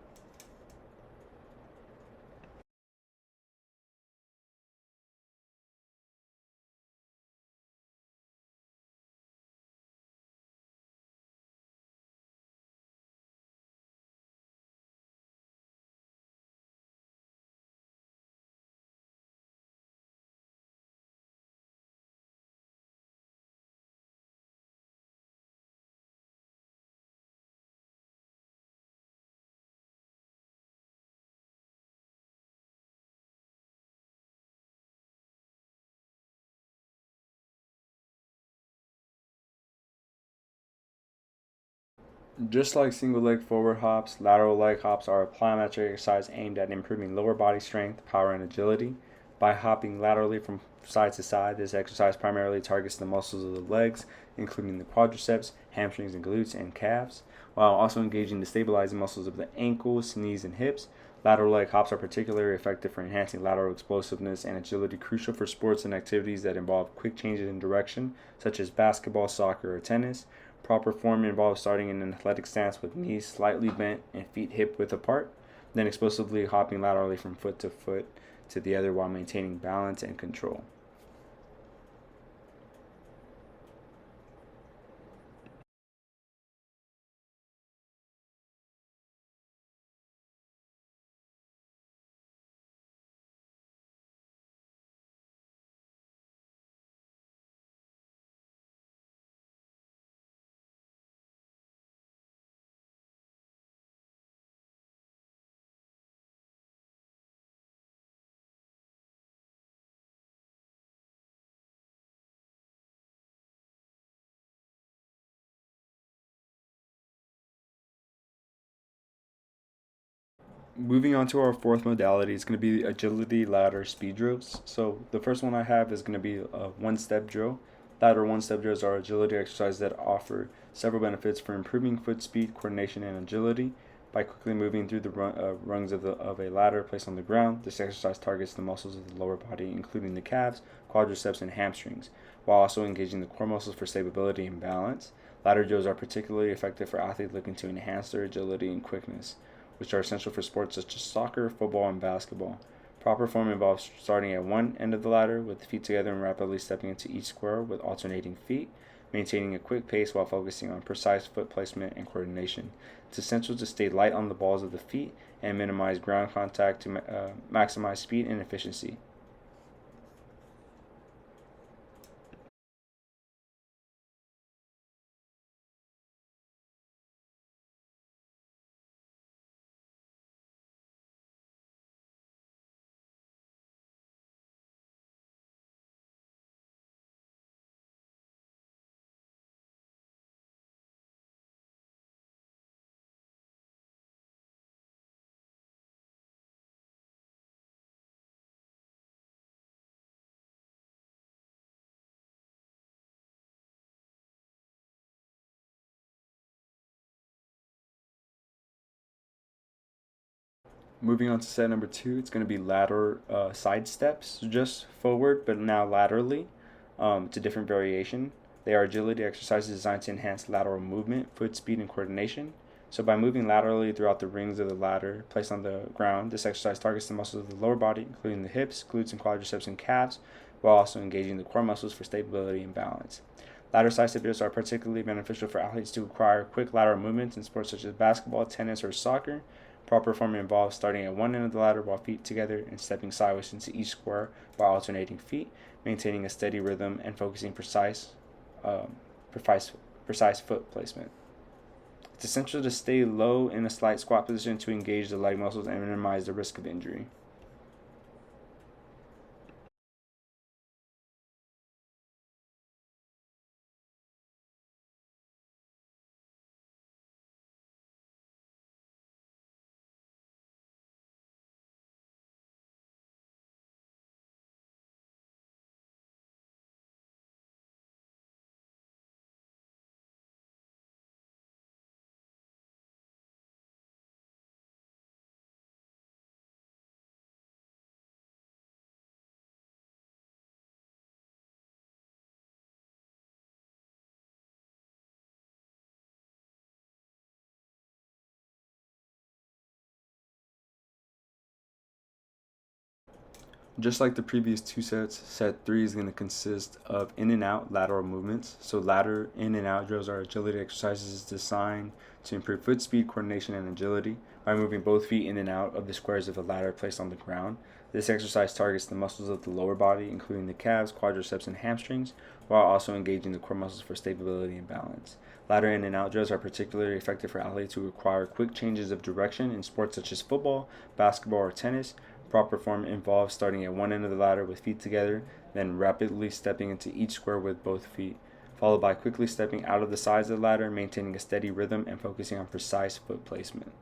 Just like single leg forward hops, lateral leg hops are a plyometric exercise aimed at improving lower body strength, power, and agility. By hopping laterally from side to side, this exercise primarily targets the muscles of the legs, including the quadriceps, hamstrings, and glutes and calves, while also engaging the stabilizing muscles of the ankles, knees, and hips. Lateral leg hops are particularly effective for enhancing lateral explosiveness and agility, crucial for sports and activities that involve quick changes in direction, such as basketball, soccer, or tennis. Proper form involves starting in an athletic stance with knees slightly bent and feet hip width apart, then explosively hopping laterally from foot to the other while maintaining balance and control. Moving on to our fourth modality, it's going to be agility ladder speed drills. So the first one I have is going to be a one-step drill. Ladder one-step drills are agility exercises that offer several benefits for improving foot speed, coordination, and agility. By quickly moving through the rungs of a ladder placed on the ground, this exercise targets the muscles of the lower body, including the calves, quadriceps, and hamstrings, while also engaging the core muscles for stability and balance. Ladder drills are particularly effective for athletes looking to enhance their agility and quickness, which are essential for sports such as soccer, football, and basketball. Proper form involves starting at one end of the ladder with the feet together and rapidly stepping into each square with alternating feet, maintaining a quick pace while focusing on precise foot placement and coordination. It's essential to stay light on the balls of the feet and minimize ground contact to maximize speed and efficiency. Moving on to set number two, it's going to be ladder side steps, so just forward, but now laterally. It's a different variation. They are agility exercises designed to enhance lateral movement, foot speed, and coordination. So by moving laterally throughout the rings of the ladder placed on the ground, this exercise targets the muscles of the lower body, including the hips, glutes, and quadriceps and calves, while also engaging the core muscles for stability and balance. Ladder side step drills are particularly beneficial for athletes to acquire quick lateral movements in sports such as basketball, tennis, or soccer. Proper form involves starting at one end of the ladder while feet together and stepping sideways into each square while alternating feet, maintaining a steady rhythm and focusing um, precise, precise foot placement. It's essential to stay low in a slight squat position to engage the leg muscles and minimize the risk of injury. Just like the previous two sets, set 3 is going to consist of in and out lateral movements. So ladder in and out drills are agility exercises designed to improve foot speed, coordination, and agility by moving both feet in and out of the squares of a ladder placed on the ground. This exercise targets the muscles of the lower body, including the calves, quadriceps, and hamstrings, while also engaging the core muscles for stability and balance. Ladder in and out drills are particularly effective for athletes who require quick changes of direction in sports such as football, basketball, or tennis. Proper form involves starting at one end of the ladder with feet together, then rapidly stepping into each square with both feet, followed by quickly stepping out of the sides of the ladder, maintaining a steady rhythm and focusing on precise foot placement.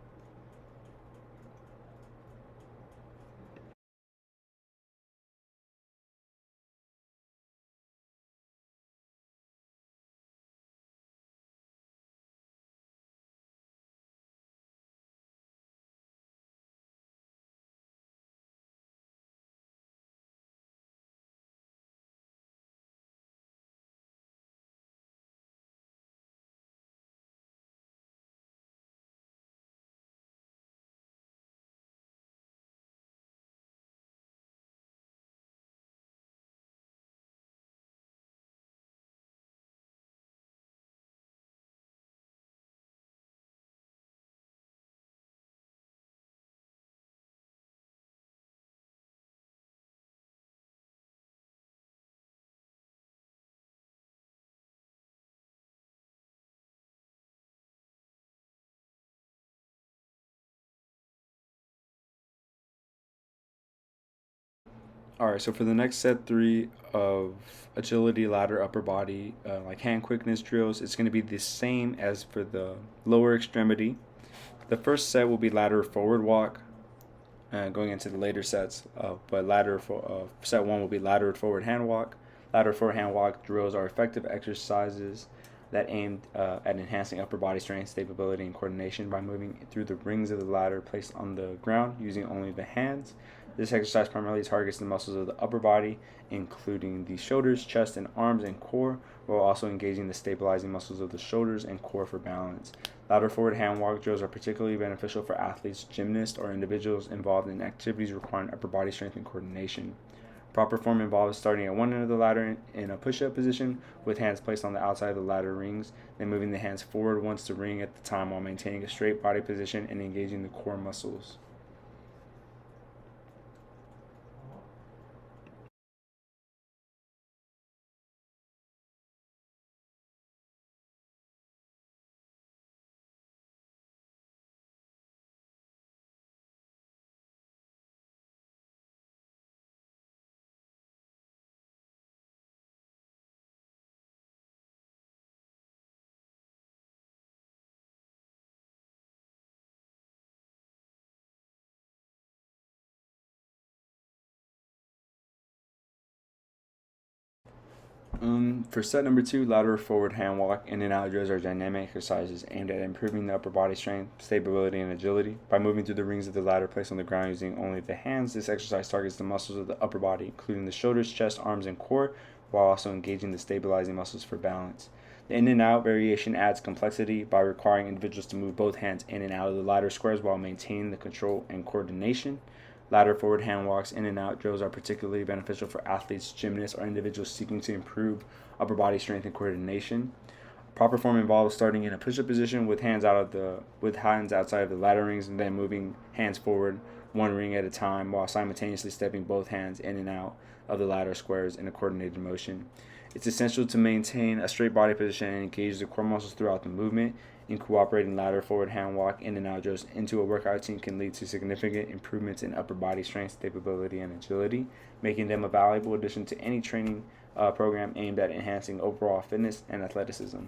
All right, so for the next set 3 of agility ladder upper body, like hand quickness drills, it's going to be the same as for the lower extremity. The first set will be ladder forward walk, going into the later sets. But set 1 will be ladder forward hand walk. Ladder forward hand walk drills are effective exercises that aim at enhancing upper body strength, stability, and coordination by moving through the rings of the ladder placed on the ground using only the hands. This exercise primarily targets the muscles of the upper body, including the shoulders, chest, and arms and core, while also engaging the stabilizing muscles of the shoulders and core for balance. Ladder forward hand walk drills are particularly beneficial for athletes, gymnasts, or individuals involved in activities requiring upper body strength and coordination. Proper form involves starting at one end of the ladder in a push-up position with hands placed on the outside of the ladder rings, then moving the hands forward once the ring at the time while maintaining a straight body position and engaging the core muscles. For set number 2, lateral forward hand walk in and out drills are dynamic exercises aimed at improving the upper body strength, stability, and agility. By moving through the rings of the ladder placed on the ground using only the hands, this exercise targets the muscles of the upper body, including the shoulders, chest, arms, and core, while also engaging the stabilizing muscles for balance. The in and out variation adds complexity by requiring individuals to move both hands in and out of the ladder squares while maintaining the control and coordination. Ladder forward hand walks in and out drills are particularly beneficial for athletes, gymnasts, or individuals seeking to improve upper body strength and coordination. Proper form involves starting in a push-up position with hands outside of the ladder rings and then moving hands forward one ring at a time while simultaneously stepping both hands in and out of the ladder squares in a coordinated motion. It's essential to maintain a straight body position and engage the core muscles throughout the movement. Incorporating ladder forward hand walk in and out drills into a workout routine can lead to significant improvements in upper body strength, stability, and agility, making them a valuable addition to any training program aimed at enhancing overall fitness and athleticism.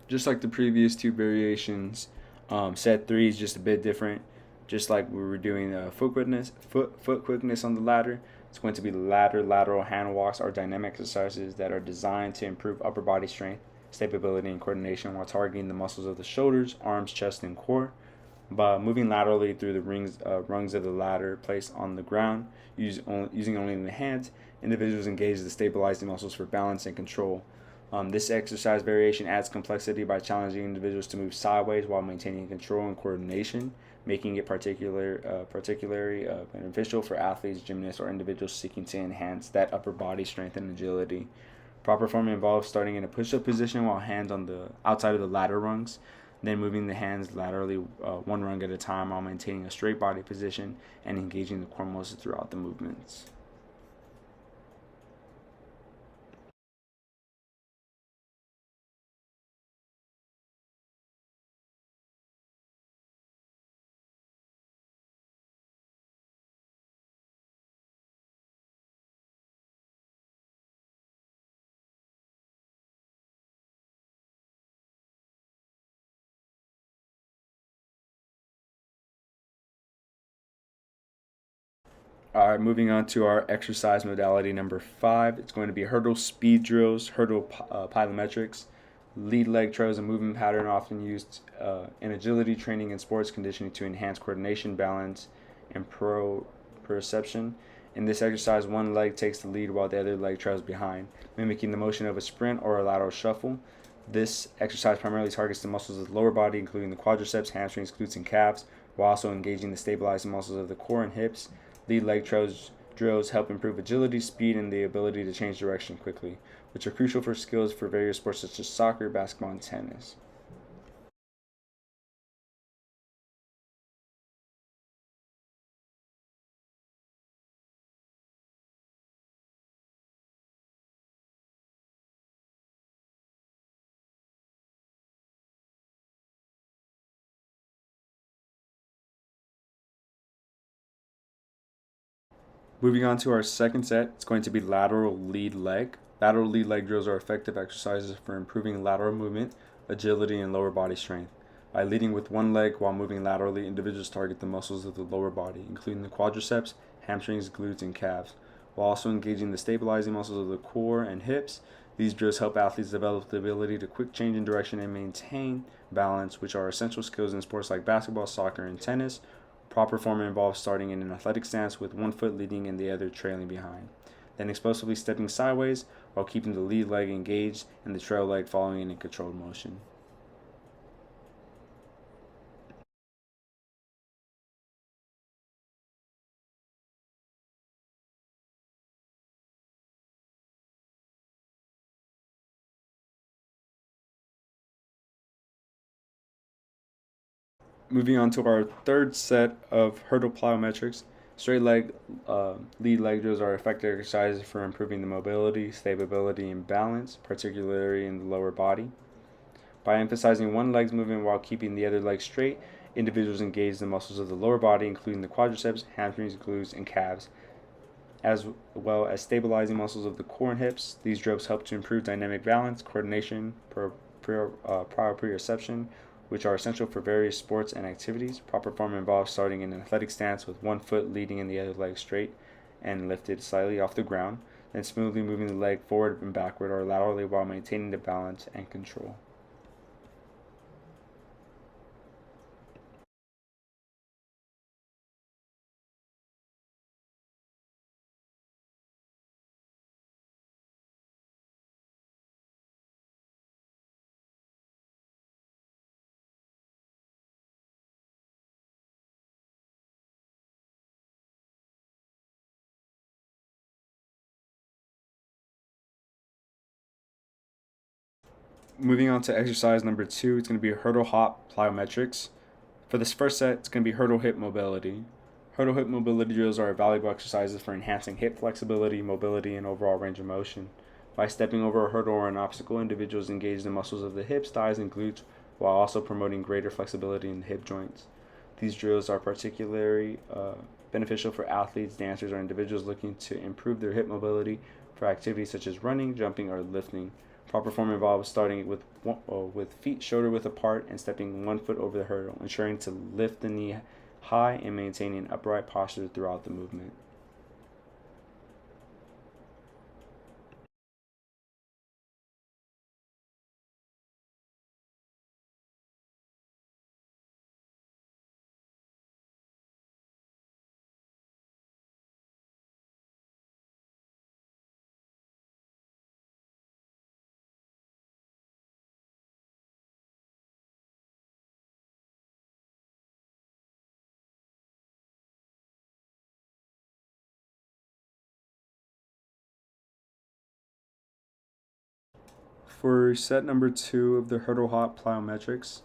Just like the previous two variations, set 3 is just a bit different. Just like we were doing foot quickness on the ladder, it's going to be lateral hand walks are dynamic exercises that are designed to improve upper body strength, stability, and coordination while targeting the muscles of the shoulders, arms, chest, and core. By moving laterally through the rungs of the ladder placed on the ground, using only the hands, individuals engage the stabilizing muscles for balance and control. This exercise variation adds complexity by challenging individuals to move sideways while maintaining control and coordination, making it particularly beneficial for athletes, gymnasts, or individuals seeking to enhance that upper body strength and agility. Proper form involves starting in a push-up position while hands on the outside of the ladder rungs, then moving the hands laterally one rung at a time while maintaining a straight body position and engaging the core muscles throughout the movements. All right, moving on to our exercise modality number 5. It's going to be hurdle speed drills, hurdle plyometrics. Lead leg trails, a movement pattern often used in agility training and sports conditioning to enhance coordination, balance, and proprioception. In this exercise, one leg takes the lead while the other leg trails behind, mimicking the motion of a sprint or a lateral shuffle. This exercise primarily targets the muscles of the lower body, including the quadriceps, hamstrings, glutes, and calves, while also engaging the stabilizing muscles of the core and hips. Lead leg drills help improve agility, speed, and the ability to change direction quickly, which are crucial for skills for various sports such as soccer, basketball, and tennis. Moving on to our second set, it's going to be lateral lead leg. Lateral lead leg drills are effective exercises for improving lateral movement, agility, and lower body strength. By leading with one leg while moving laterally, individuals target the muscles of the lower body, including the quadriceps, hamstrings, glutes, and calves, while also engaging the stabilizing muscles of the core and hips. These drills help athletes develop the ability to quick change in direction and maintain balance, which are essential skills in sports like basketball, soccer, and tennis. Proper form involves starting in an athletic stance with one foot leading and the other trailing behind, then explosively stepping sideways while keeping the lead leg engaged and the trail leg following in a controlled motion. Moving on to our third set of hurdle plyometrics. Straight leg lead leg drills are effective exercises for improving the mobility, stability, and balance, particularly in the lower body. By emphasizing one leg's movement while keeping the other leg straight, individuals engage the muscles of the lower body, including the quadriceps, hamstrings, glutes, and calves, as well as stabilizing muscles of the core and hips. These drills help to improve dynamic balance, coordination, proprioception, which are essential for various sports and activities. Proper form involves starting in an athletic stance with one foot leading and the other leg straight and lifted slightly off the ground, then smoothly moving the leg forward and backward or laterally while maintaining the balance and control. Moving on to exercise number 2, it's going to be hurdle hop plyometrics. For this first set, it's going to be hurdle hip mobility. Hurdle hip mobility drills are valuable exercises for enhancing hip flexibility, mobility, and overall range of motion. By stepping over a hurdle or an obstacle, individuals engage the muscles of the hips, thighs, and glutes while also promoting greater flexibility in the hip joints. These drills are particularly beneficial for athletes, dancers, or individuals looking to improve their hip mobility for activities such as running, jumping, or lifting. Proper form involves starting with feet shoulder width apart and stepping 1 foot over the hurdle, ensuring to lift the knee high and maintaining upright posture throughout the movement. For set number 2 of the hurdle hop plyometrics,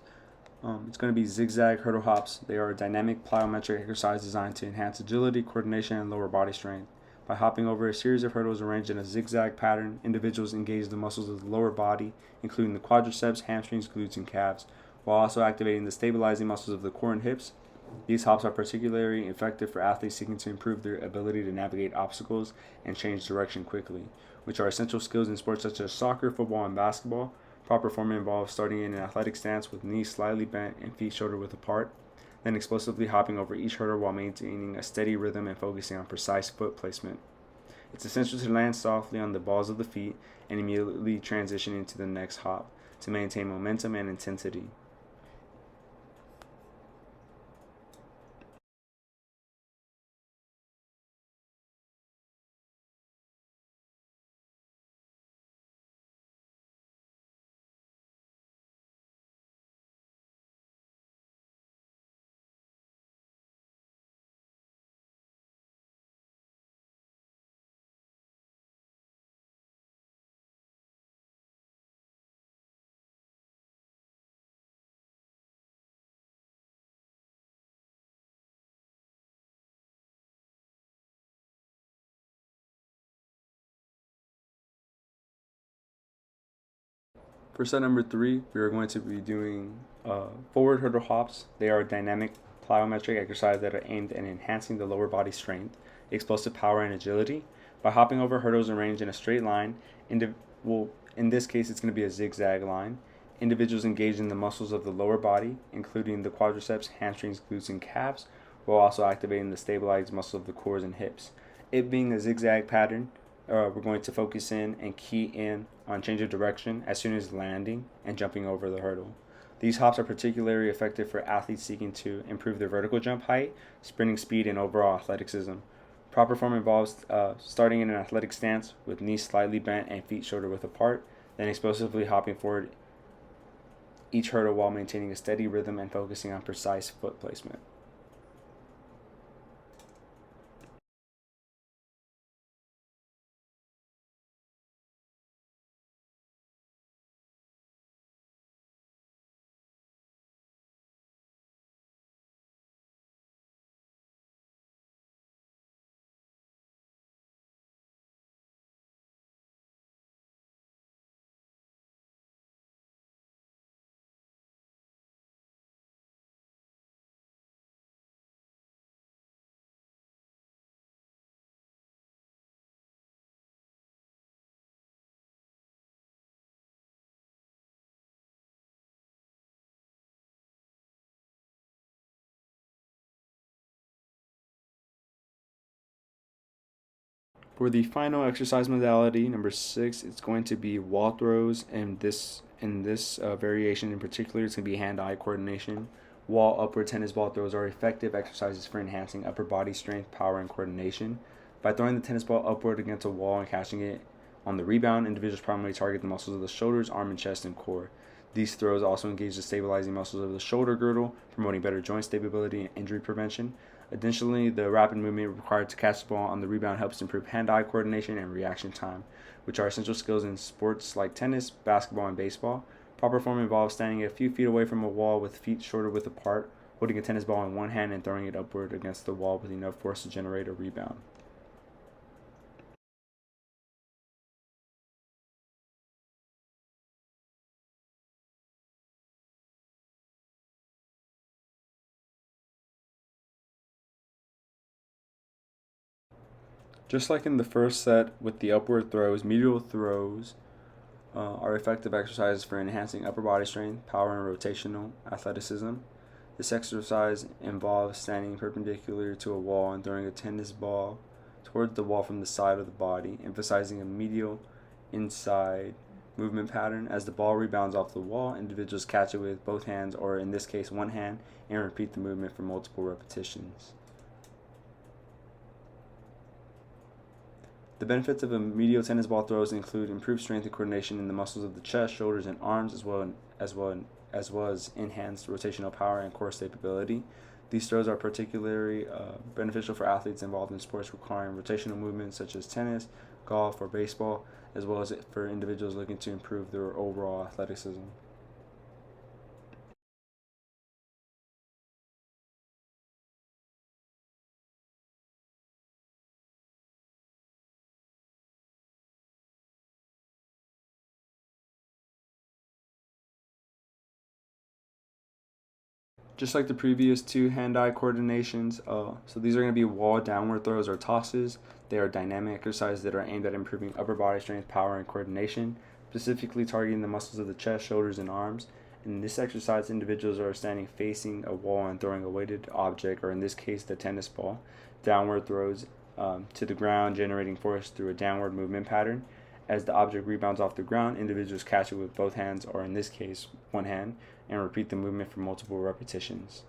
it's going to be zigzag hurdle hops. They are a dynamic plyometric exercise designed to enhance agility, coordination, and lower body strength. By hopping over a series of hurdles arranged in a zigzag pattern, individuals engage the muscles of the lower body, including the quadriceps, hamstrings, glutes, and calves, while also activating the stabilizing muscles of the core and hips. These hops are particularly effective for athletes seeking to improve their ability to navigate obstacles and change direction quickly, which are essential skills in sports such as soccer, football, and basketball. Proper form involves starting in an athletic stance with knees slightly bent and feet shoulder width apart, then explosively hopping over each hurdle while maintaining a steady rhythm and focusing on precise foot placement. It's essential to land softly on the balls of the feet and immediately transition into the next hop to maintain momentum and intensity. For set number 3, we are going to be doing forward hurdle hops. They are a dynamic plyometric exercise that are aimed at enhancing the lower body strength, explosive power, and agility. By hopping over hurdles arranged in a straight line, in this case it's going to be a zigzag line. Individuals engage in the muscles of the lower body, including the quadriceps, hamstrings, glutes, and calves, while also activating the stabilized muscles of the core and hips. It being a zigzag pattern, we're going to focus in and key in on change of direction as soon as landing and jumping over the hurdle. These hops are particularly effective for athletes seeking to improve their vertical jump height, sprinting speed, and overall athleticism. Proper form involves starting in an athletic stance with knees slightly bent and feet shoulder width apart, then explosively hopping forward each hurdle while maintaining a steady rhythm and focusing on precise foot placement. For the final exercise modality, number 6, it's going to be wall throws, and this variation in particular, it's going to be hand-eye coordination. Wall upward tennis ball throws are effective exercises for enhancing upper body strength, power, and coordination. By throwing the tennis ball upward against a wall and catching it on the rebound, individuals primarily target the muscles of the shoulders, arm, and chest, and core. These throws also engage the stabilizing muscles of the shoulder girdle, promoting better joint stability and injury prevention. Additionally, the rapid movement required to catch the ball on the rebound helps improve hand-eye coordination and reaction time, which are essential skills in sports like tennis, basketball, and baseball. Proper form involves standing a few feet away from a wall with feet shoulder width apart, holding a tennis ball in one hand and throwing it upward against the wall with enough force to generate a rebound. Just like in the first set with the upward throws, medial throws are effective exercises for enhancing upper body strength, power, and rotational athleticism. This exercise involves standing perpendicular to a wall and throwing a tennis ball towards the wall from the side of the body, emphasizing a medial inside movement pattern. As the ball rebounds off the wall, individuals catch it with both hands, or in this case, one hand, and repeat the movement for multiple repetitions. The benefits of a medial tennis ball throws include improved strength and coordination in the muscles of the chest, shoulders, and arms, as well as enhanced rotational power and core stability. These throws are particularly beneficial for athletes involved in sports requiring rotational movements such as tennis, golf, or baseball, as well as for individuals looking to improve their overall athleticism. Just like the previous two hand-eye coordinations, so these are going to be wall downward throws or tosses. They are dynamic exercises that are aimed at improving upper body strength, power, and coordination, specifically targeting the muscles of the chest, shoulders, and arms. In this exercise, individuals are standing facing a wall and throwing a weighted object, or in this case, the tennis ball, downward throws to the ground, generating force through a downward movement pattern. As the object rebounds off the ground, individuals catch it with both hands, or in this case, one hand, and repeat the movement for multiple repetitions.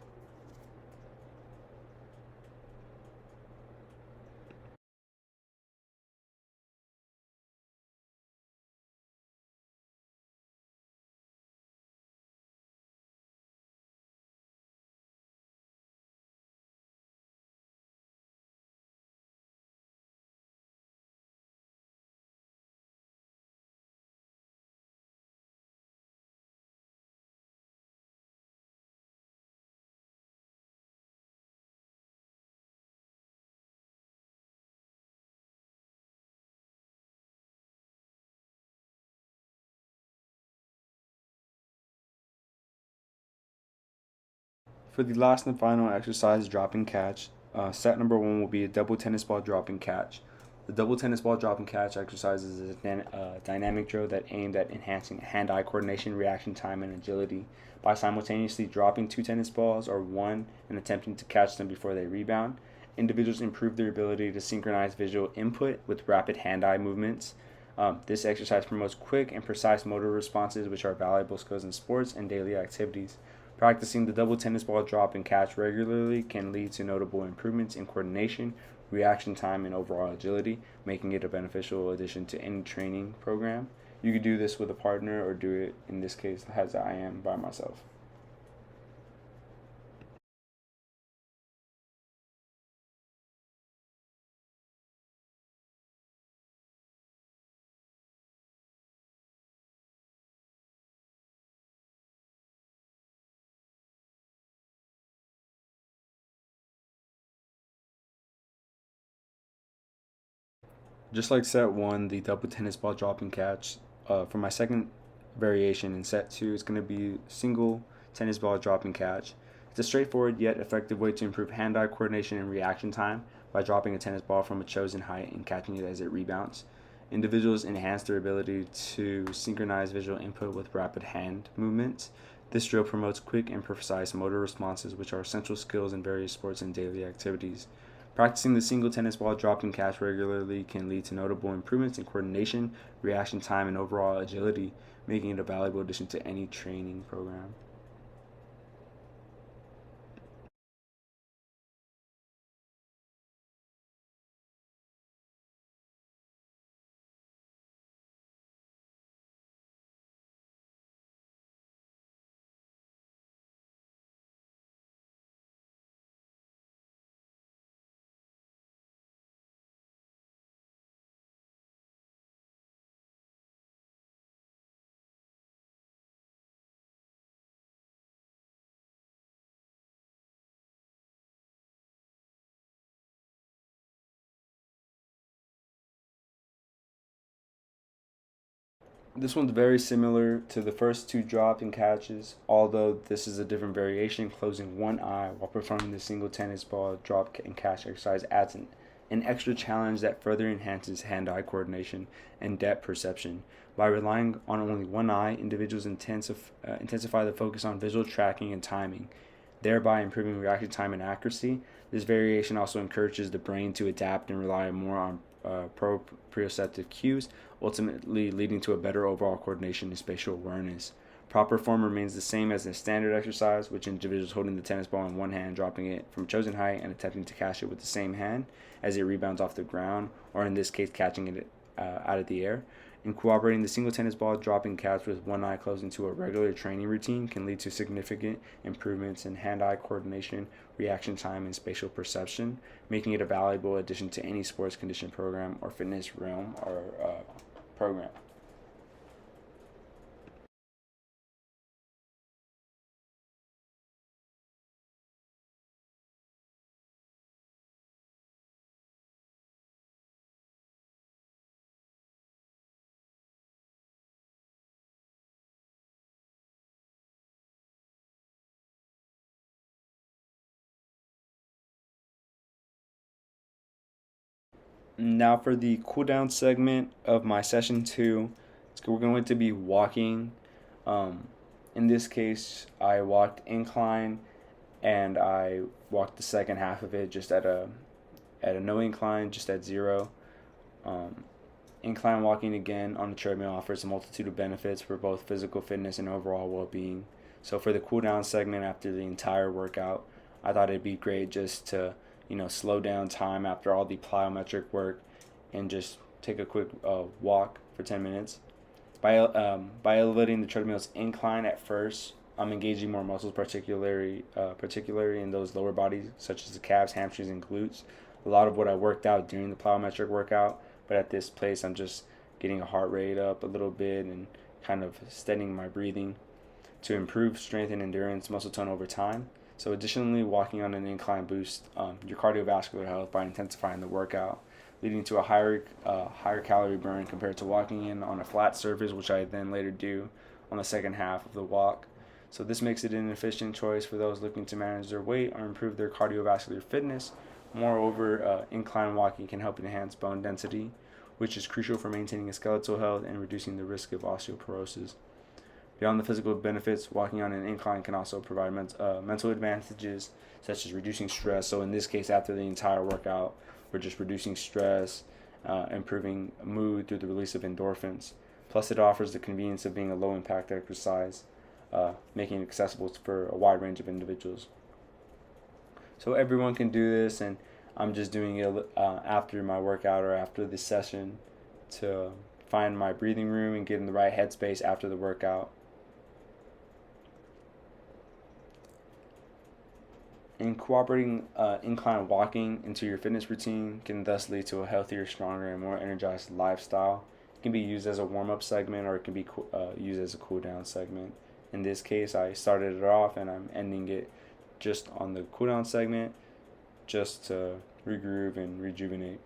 For the last and final exercise, drop and catch, set number one will be a double tennis ball drop and catch. The double tennis ball drop and catch exercise is a dynamic drill that aimed at enhancing hand-eye coordination, reaction time, and agility by simultaneously dropping two tennis balls or one and attempting to catch them before they rebound. Individuals improve their ability to synchronize visual input with rapid hand-eye movements. This exercise promotes quick and precise motor responses, which are valuable skills in sports and daily activities. Practicing the double tennis ball drop and catch regularly can lead to notable improvements in coordination, reaction time, and overall agility, making it a beneficial addition to any training program. You could do this with a partner or do it, in this case, as I am by myself. Just like set one, the double tennis ball drop and catch, for my second variation in set two, it's going to be single tennis ball drop and catch. It's a straightforward yet effective way to improve hand-eye coordination and reaction time by dropping a tennis ball from a chosen height and catching it as it rebounds. Individuals enhance their ability to synchronize visual input with rapid hand movements. This drill promotes quick and precise motor responses, which are essential skills in various sports and daily activities. Practicing the single tennis ball drop and catch regularly can lead to notable improvements in coordination, reaction time, and overall agility, making it a valuable addition to any training program. This one's very similar to the first two drop and catches, although this is a different variation. Closing one eye while performing the single tennis ball drop and catch exercise adds an an extra challenge that further enhances hand-eye coordination and depth perception. By relying on only one eye, individuals intensify the focus on visual tracking and timing, thereby improving reaction time and accuracy. This variation also encourages the brain to adapt and rely more on proprioceptive cues, ultimately leading to a better overall coordination and spatial awareness. Proper form remains the same as the standard exercise, which individuals holding the tennis ball in one hand, dropping it from a chosen height, and attempting to catch it with the same hand as it rebounds off the ground, or in this case, catching it out of the air. Incorporating the single tennis ball dropping catch with one eye closed into a regular training routine can lead to significant improvements in hand-eye coordination, reaction time, and spatial perception, making it a valuable addition to any sports condition program or fitness realm or program. Now for the cool down segment of my session 2, we're going to be walking. Um, in this case, I walked incline and I walked the second half of it just at a no incline, just at zero. Um, Incline walking again on the treadmill offers a multitude of benefits for both physical fitness and overall well-being. So for the cool down segment after the entire workout, I thought it'd be great just to slow down time after all the plyometric work and just take a quick walk for 10 minutes. By elevating the treadmill's incline at first, I'm engaging more muscles, particularly in those lower bodies such as the calves, hamstrings, and glutes. A lot of what I worked out during the plyometric workout, but at this place I'm just getting a heart rate up a little bit and kind of steadying my breathing to improve strength and endurance muscle tone over time. So additionally, walking on an incline boosts your cardiovascular health by intensifying the workout, leading to a higher calorie burn compared to walking in on a flat surface, which I then later do on the second half of the walk. So this makes it an efficient choice for those looking to manage their weight or improve their cardiovascular fitness. Moreover, incline walking can help enhance bone density, which is crucial for maintaining skeletal health and reducing the risk of osteoporosis. Beyond the physical benefits, walking on an incline can also provide mental advantages such as reducing stress. So in this case, after the entire workout, we're just reducing stress, improving mood through the release of endorphins. Plus, it offers the convenience of being a low-impact exercise, making it accessible for a wide range of individuals. So everyone can do this, and I'm just doing it after my workout or after the session to find my breathing room and get in the right headspace after the workout. Incorporating incline walking into your fitness routine can thus lead to a healthier, stronger, and more energized lifestyle. It can be used as a warm-up segment or it can be used as a cool-down segment. In this case, I started it off and I'm ending it just on the cool-down segment just to regroup and rejuvenate.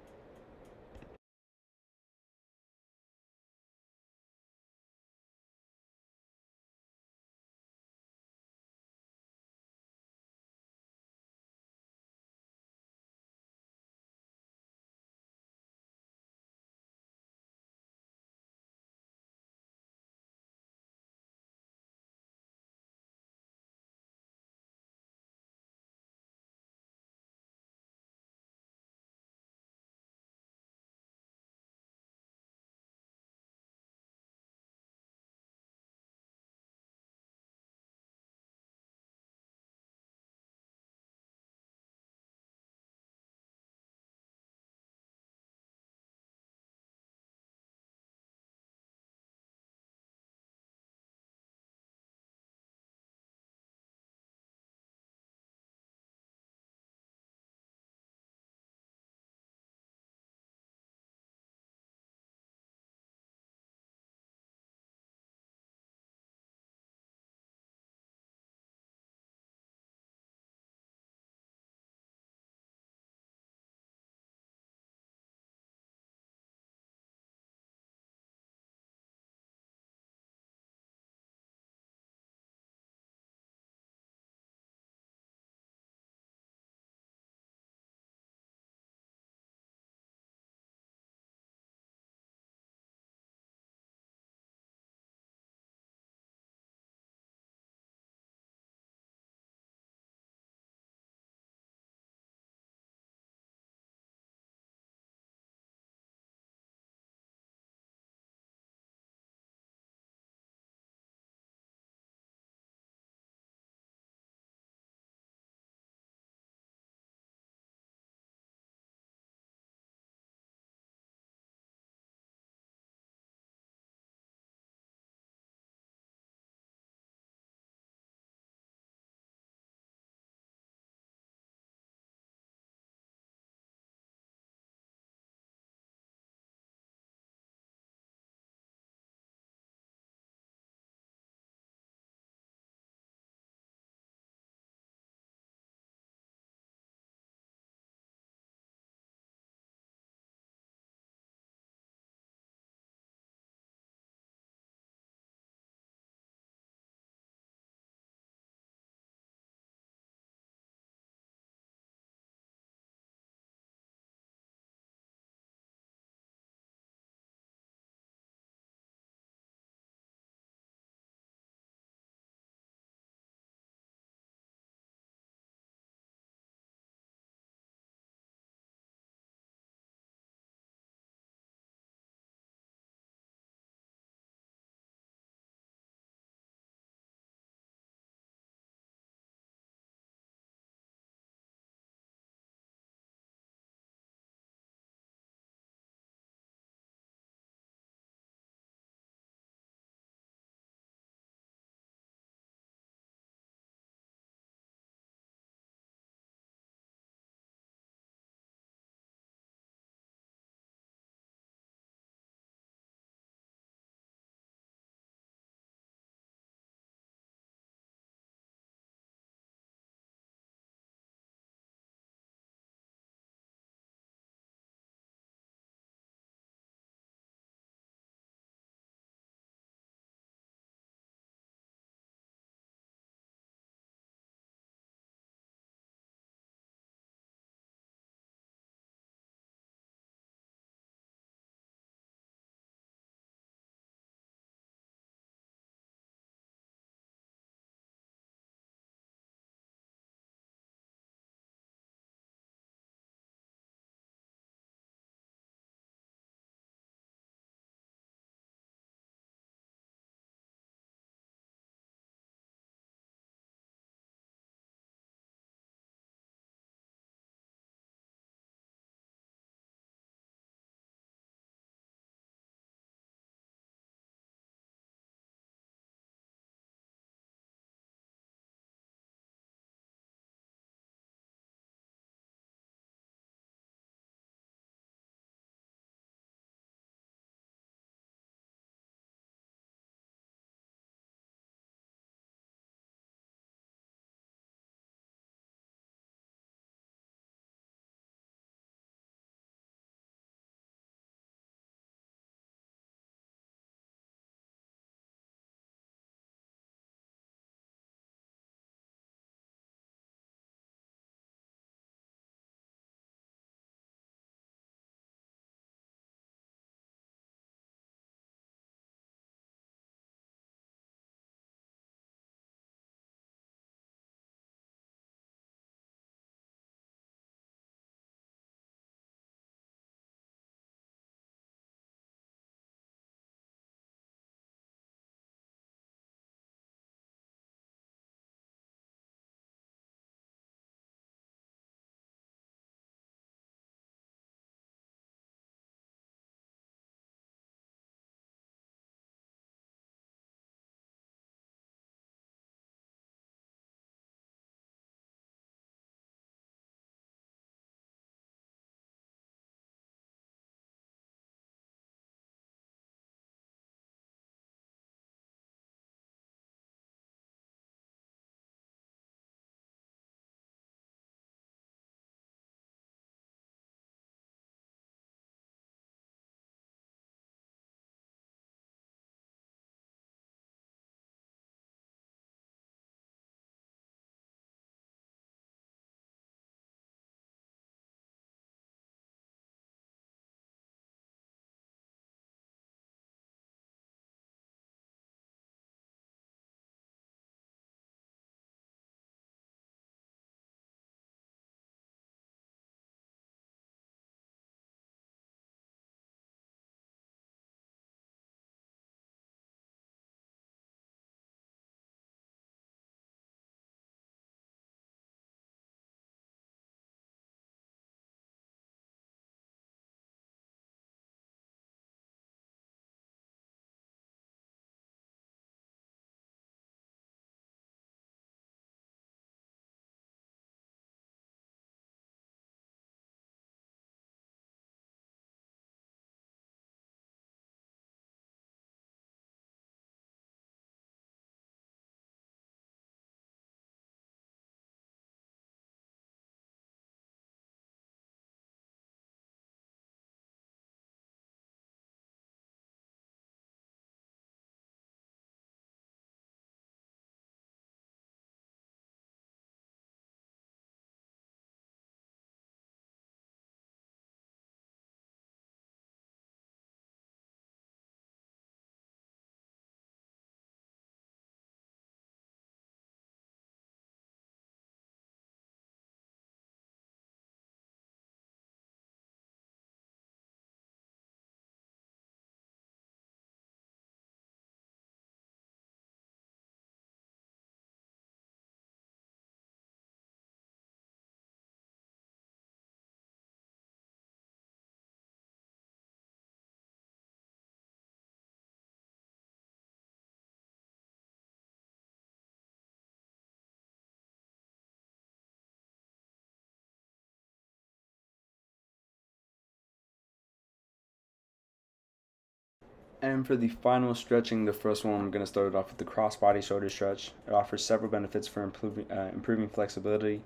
And for the final stretching, the first one, I'm going to start it off with the cross-body shoulder stretch. It offers several benefits for improving flexibility,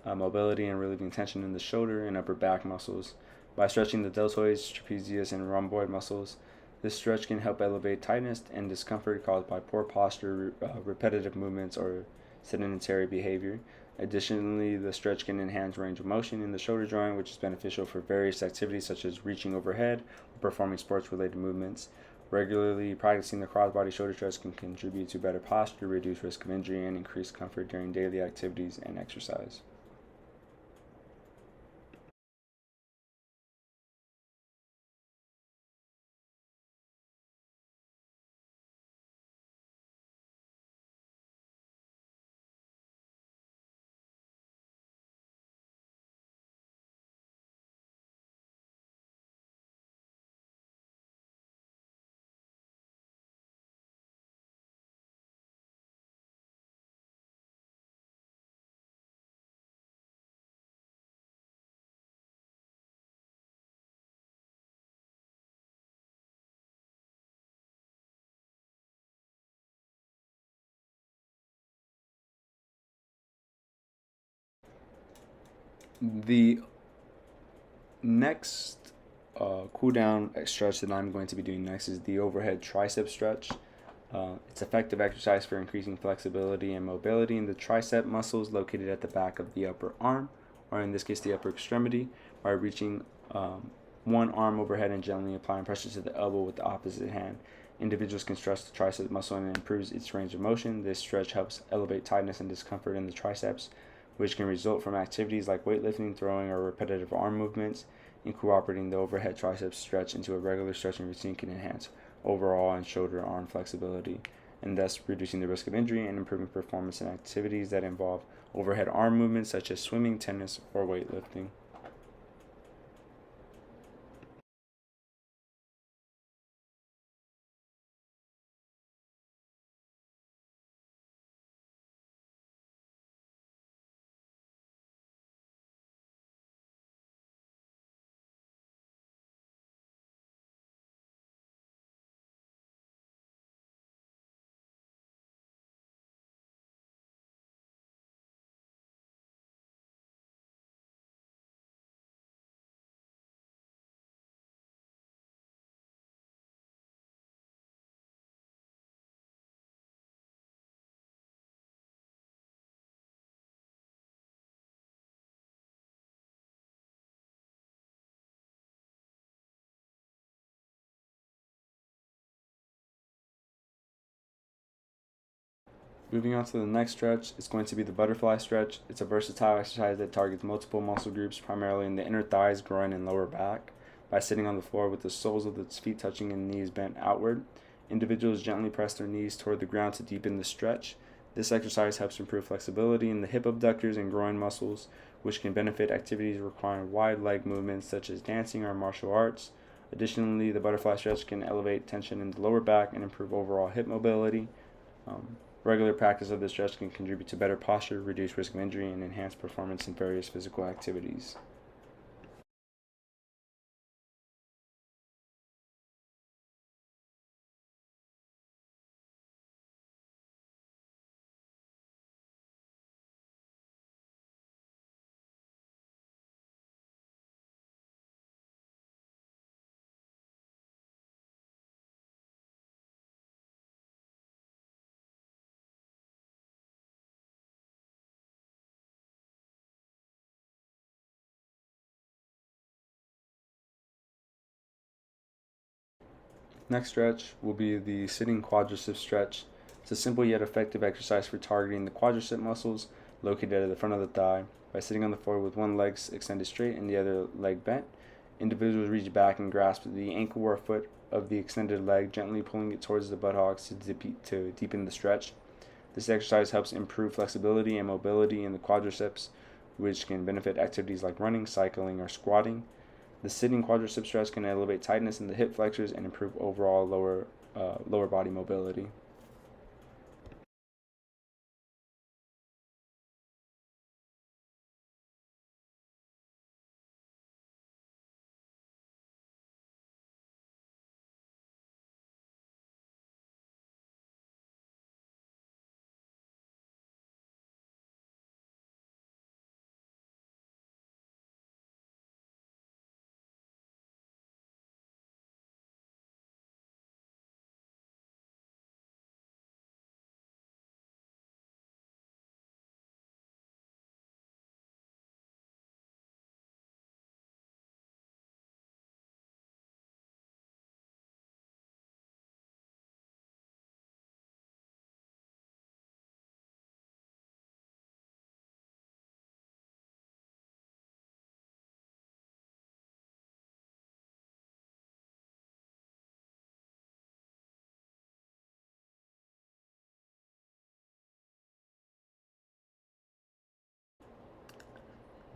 mobility, and relieving tension in the shoulder and upper back muscles. By stretching the deltoids, trapezius, and rhomboid muscles, this stretch can help elevate tightness and discomfort caused by poor posture, repetitive movements, or sedentary behavior. Additionally, the stretch can enhance range of motion in the shoulder joint, which is beneficial for various activities such as reaching overhead or performing sports-related movements. Regularly practicing the cross-body shoulder stretch can contribute to better posture, reduce risk of injury, and increase comfort during daily activities and exercise. The next cool down stretch that I'm going to be doing next is the overhead tricep stretch. It's effective exercise for increasing flexibility and mobility in the tricep muscles located at the back of the upper arm, or in this case, the upper extremity, by reaching one arm overhead and gently applying pressure to the elbow with the opposite hand. Individuals can stretch the tricep muscle and it improves its range of motion. This stretch helps elevate tightness and discomfort in the triceps, which can result from activities like weightlifting, throwing, or repetitive arm movements. Incorporating the overhead tricep stretch into a regular stretching routine can enhance overall and shoulder arm flexibility, and thus reducing the risk of injury and improving performance in activities that involve overhead arm movements such as swimming, tennis, or weightlifting. Moving on to the next stretch, it's going to be the butterfly stretch. It's a versatile exercise that targets multiple muscle groups, primarily in the inner thighs, groin, and lower back. By sitting on the floor with the soles of the feet touching and knees bent outward, individuals gently press their knees toward the ground to deepen the stretch. This exercise helps improve flexibility in the hip abductors and groin muscles, which can benefit activities requiring wide leg movements such as dancing or martial arts. Additionally, the butterfly stretch can elevate tension in the lower back and improve overall hip mobility. Regular practice of this stretch can contribute to better posture, reduce risk of injury, and enhance performance in various physical activities. Next stretch will be the sitting quadricep stretch. It's a simple yet effective exercise for targeting the quadricep muscles located at the front of the thigh. By sitting on the floor with one leg extended straight and the other leg bent, individuals reach back and grasp the ankle or foot of the extended leg, gently pulling it towards the buttocks to deepen the stretch. This exercise helps improve flexibility and mobility in the quadriceps, which can benefit activities like running, cycling, or squatting. The sitting quadricep stretch can elevate tightness in the hip flexors and improve overall lower body mobility.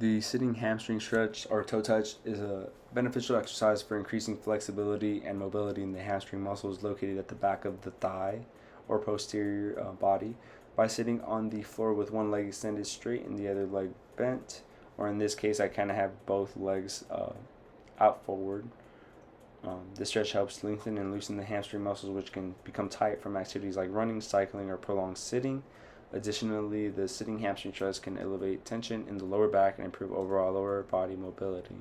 The sitting hamstring stretch or toe touch is a beneficial exercise for increasing flexibility and mobility in the hamstring muscles located at the back of the thigh or posterior body. By sitting on the floor with one leg extended straight and the other leg bent, or in this case, I kind of have both legs out forward. This stretch helps lengthen and loosen the hamstring muscles, which can become tight from activities like running, cycling, or prolonged sitting. Additionally, the sitting hamstring stretch can elevate tension in the lower back and improve overall lower body mobility.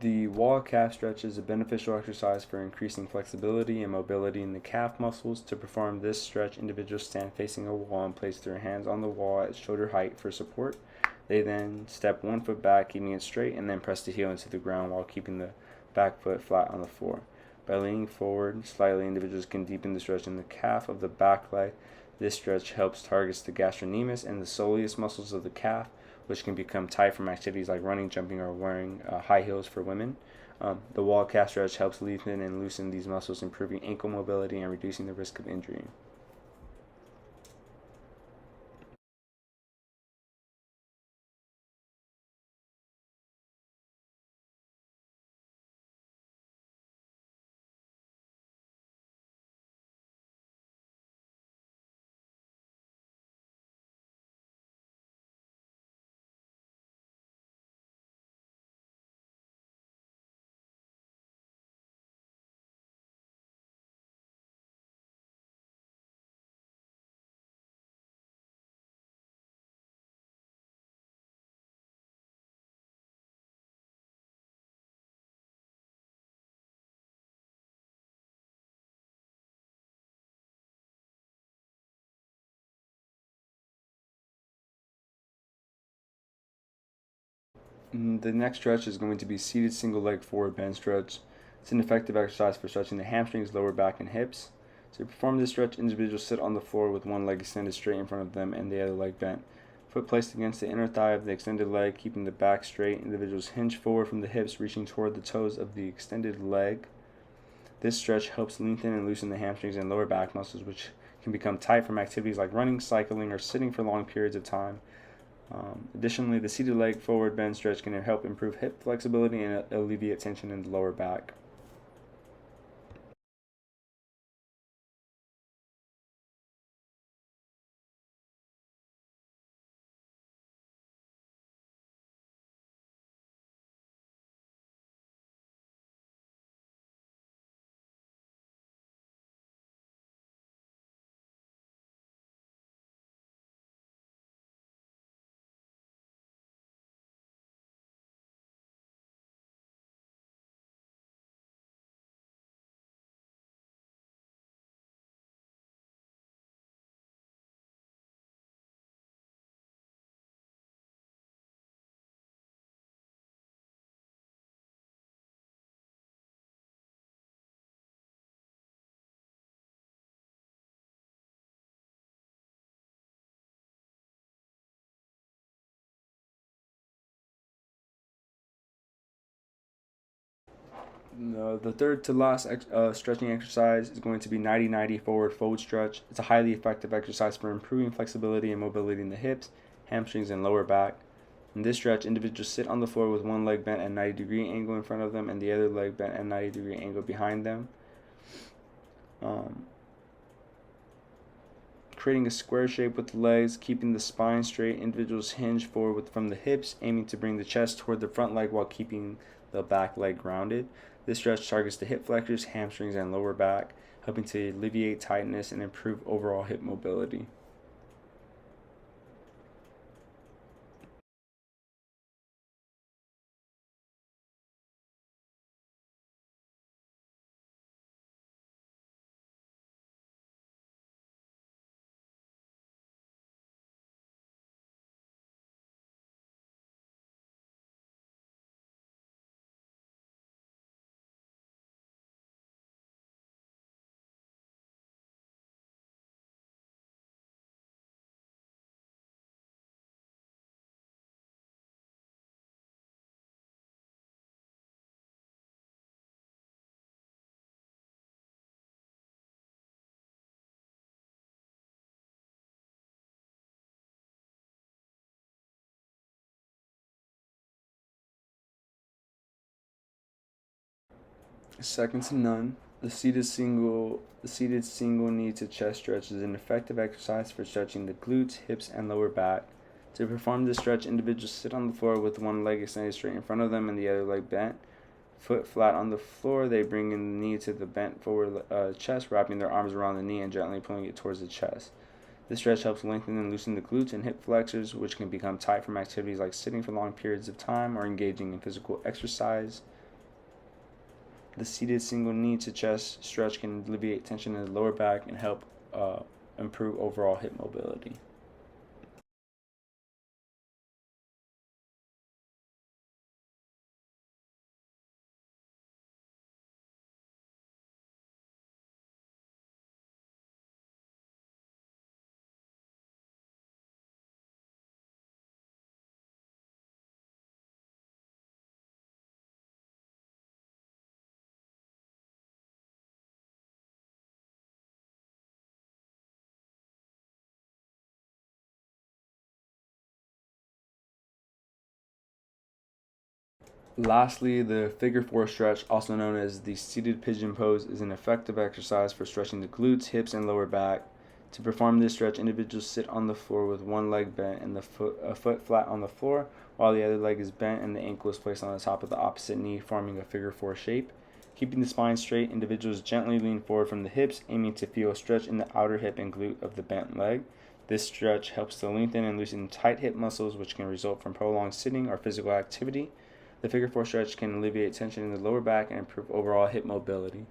The wall calf stretch is a beneficial exercise for increasing flexibility and mobility in the calf muscles. To perform this stretch, individuals stand facing a wall and place their hands on the wall at shoulder height for support. They then step one foot back, keeping it straight, and then press the heel into the ground while keeping the back foot flat on the floor. By leaning forward slightly, individuals can deepen the stretch in the calf of the back leg. This stretch helps target the gastrocnemius and the soleus muscles of the calf, which can become tight from activities like running, jumping, or wearing high heels for women. The wall calf stretch helps lengthen and loosen these muscles, improving ankle mobility and reducing the risk of injury. The next stretch is going to be seated single leg forward bend stretch. It's an effective exercise for stretching the hamstrings, lower back, and hips. To perform this stretch, individuals sit on the floor with one leg extended straight in front of them and the other leg bent. Foot placed against the inner thigh of the extended leg, keeping the back straight. Individuals hinge forward from the hips, reaching toward the toes of the extended leg. This stretch helps lengthen and loosen the hamstrings and lower back muscles, which can become tight from activities like running, cycling, or sitting for long periods of time. Additionally, the seated leg forward bend stretch can help improve hip flexibility and alleviate tension in the lower back. The third to last stretching exercise is going to be 90-90 forward fold stretch. It's a highly effective exercise for improving flexibility and mobility in the hips, hamstrings, and lower back. In this stretch, individuals sit on the floor with one leg bent at 90-degree angle in front of them and the other leg bent at 90-degree angle behind them, creating a square shape with the legs, keeping the spine straight. Individuals hinge forward from the hips, aiming to bring the chest toward the front leg while keeping the back leg grounded. This stretch targets the hip flexors, hamstrings, and lower back, helping to alleviate tightness and improve overall hip mobility. Second to none. The seated single knee to chest stretch is an effective exercise for stretching the glutes, hips, and lower back. To perform this stretch, individuals sit on the floor with one leg extended straight in front of them and the other leg bent. Foot flat on the floor, they bring in the knee to the bent forward chest, wrapping their arms around the knee and gently pulling it towards the chest. This stretch helps lengthen and loosen the glutes and hip flexors, which can become tight from activities like sitting for long periods of time or engaging in physical exercise. The seated single knee to chest stretch can alleviate tension in the lower back and help improve overall hip mobility. Lastly, the figure four stretch, also known as the seated pigeon pose, is an effective exercise for stretching the glutes, hips, and lower back. To perform this stretch, individuals sit on the floor with one leg bent and a foot flat on the floor, while the other leg is bent and the ankle is placed on the top of the opposite knee, forming a figure four shape. Keeping the spine straight, individuals gently lean forward from the hips, aiming to feel a stretch in the outer hip and glute of the bent leg. This stretch helps to lengthen and loosen tight hip muscles, which can result from prolonged sitting or physical activity. The figure four stretch can alleviate tension in the lower back and improve overall hip mobility.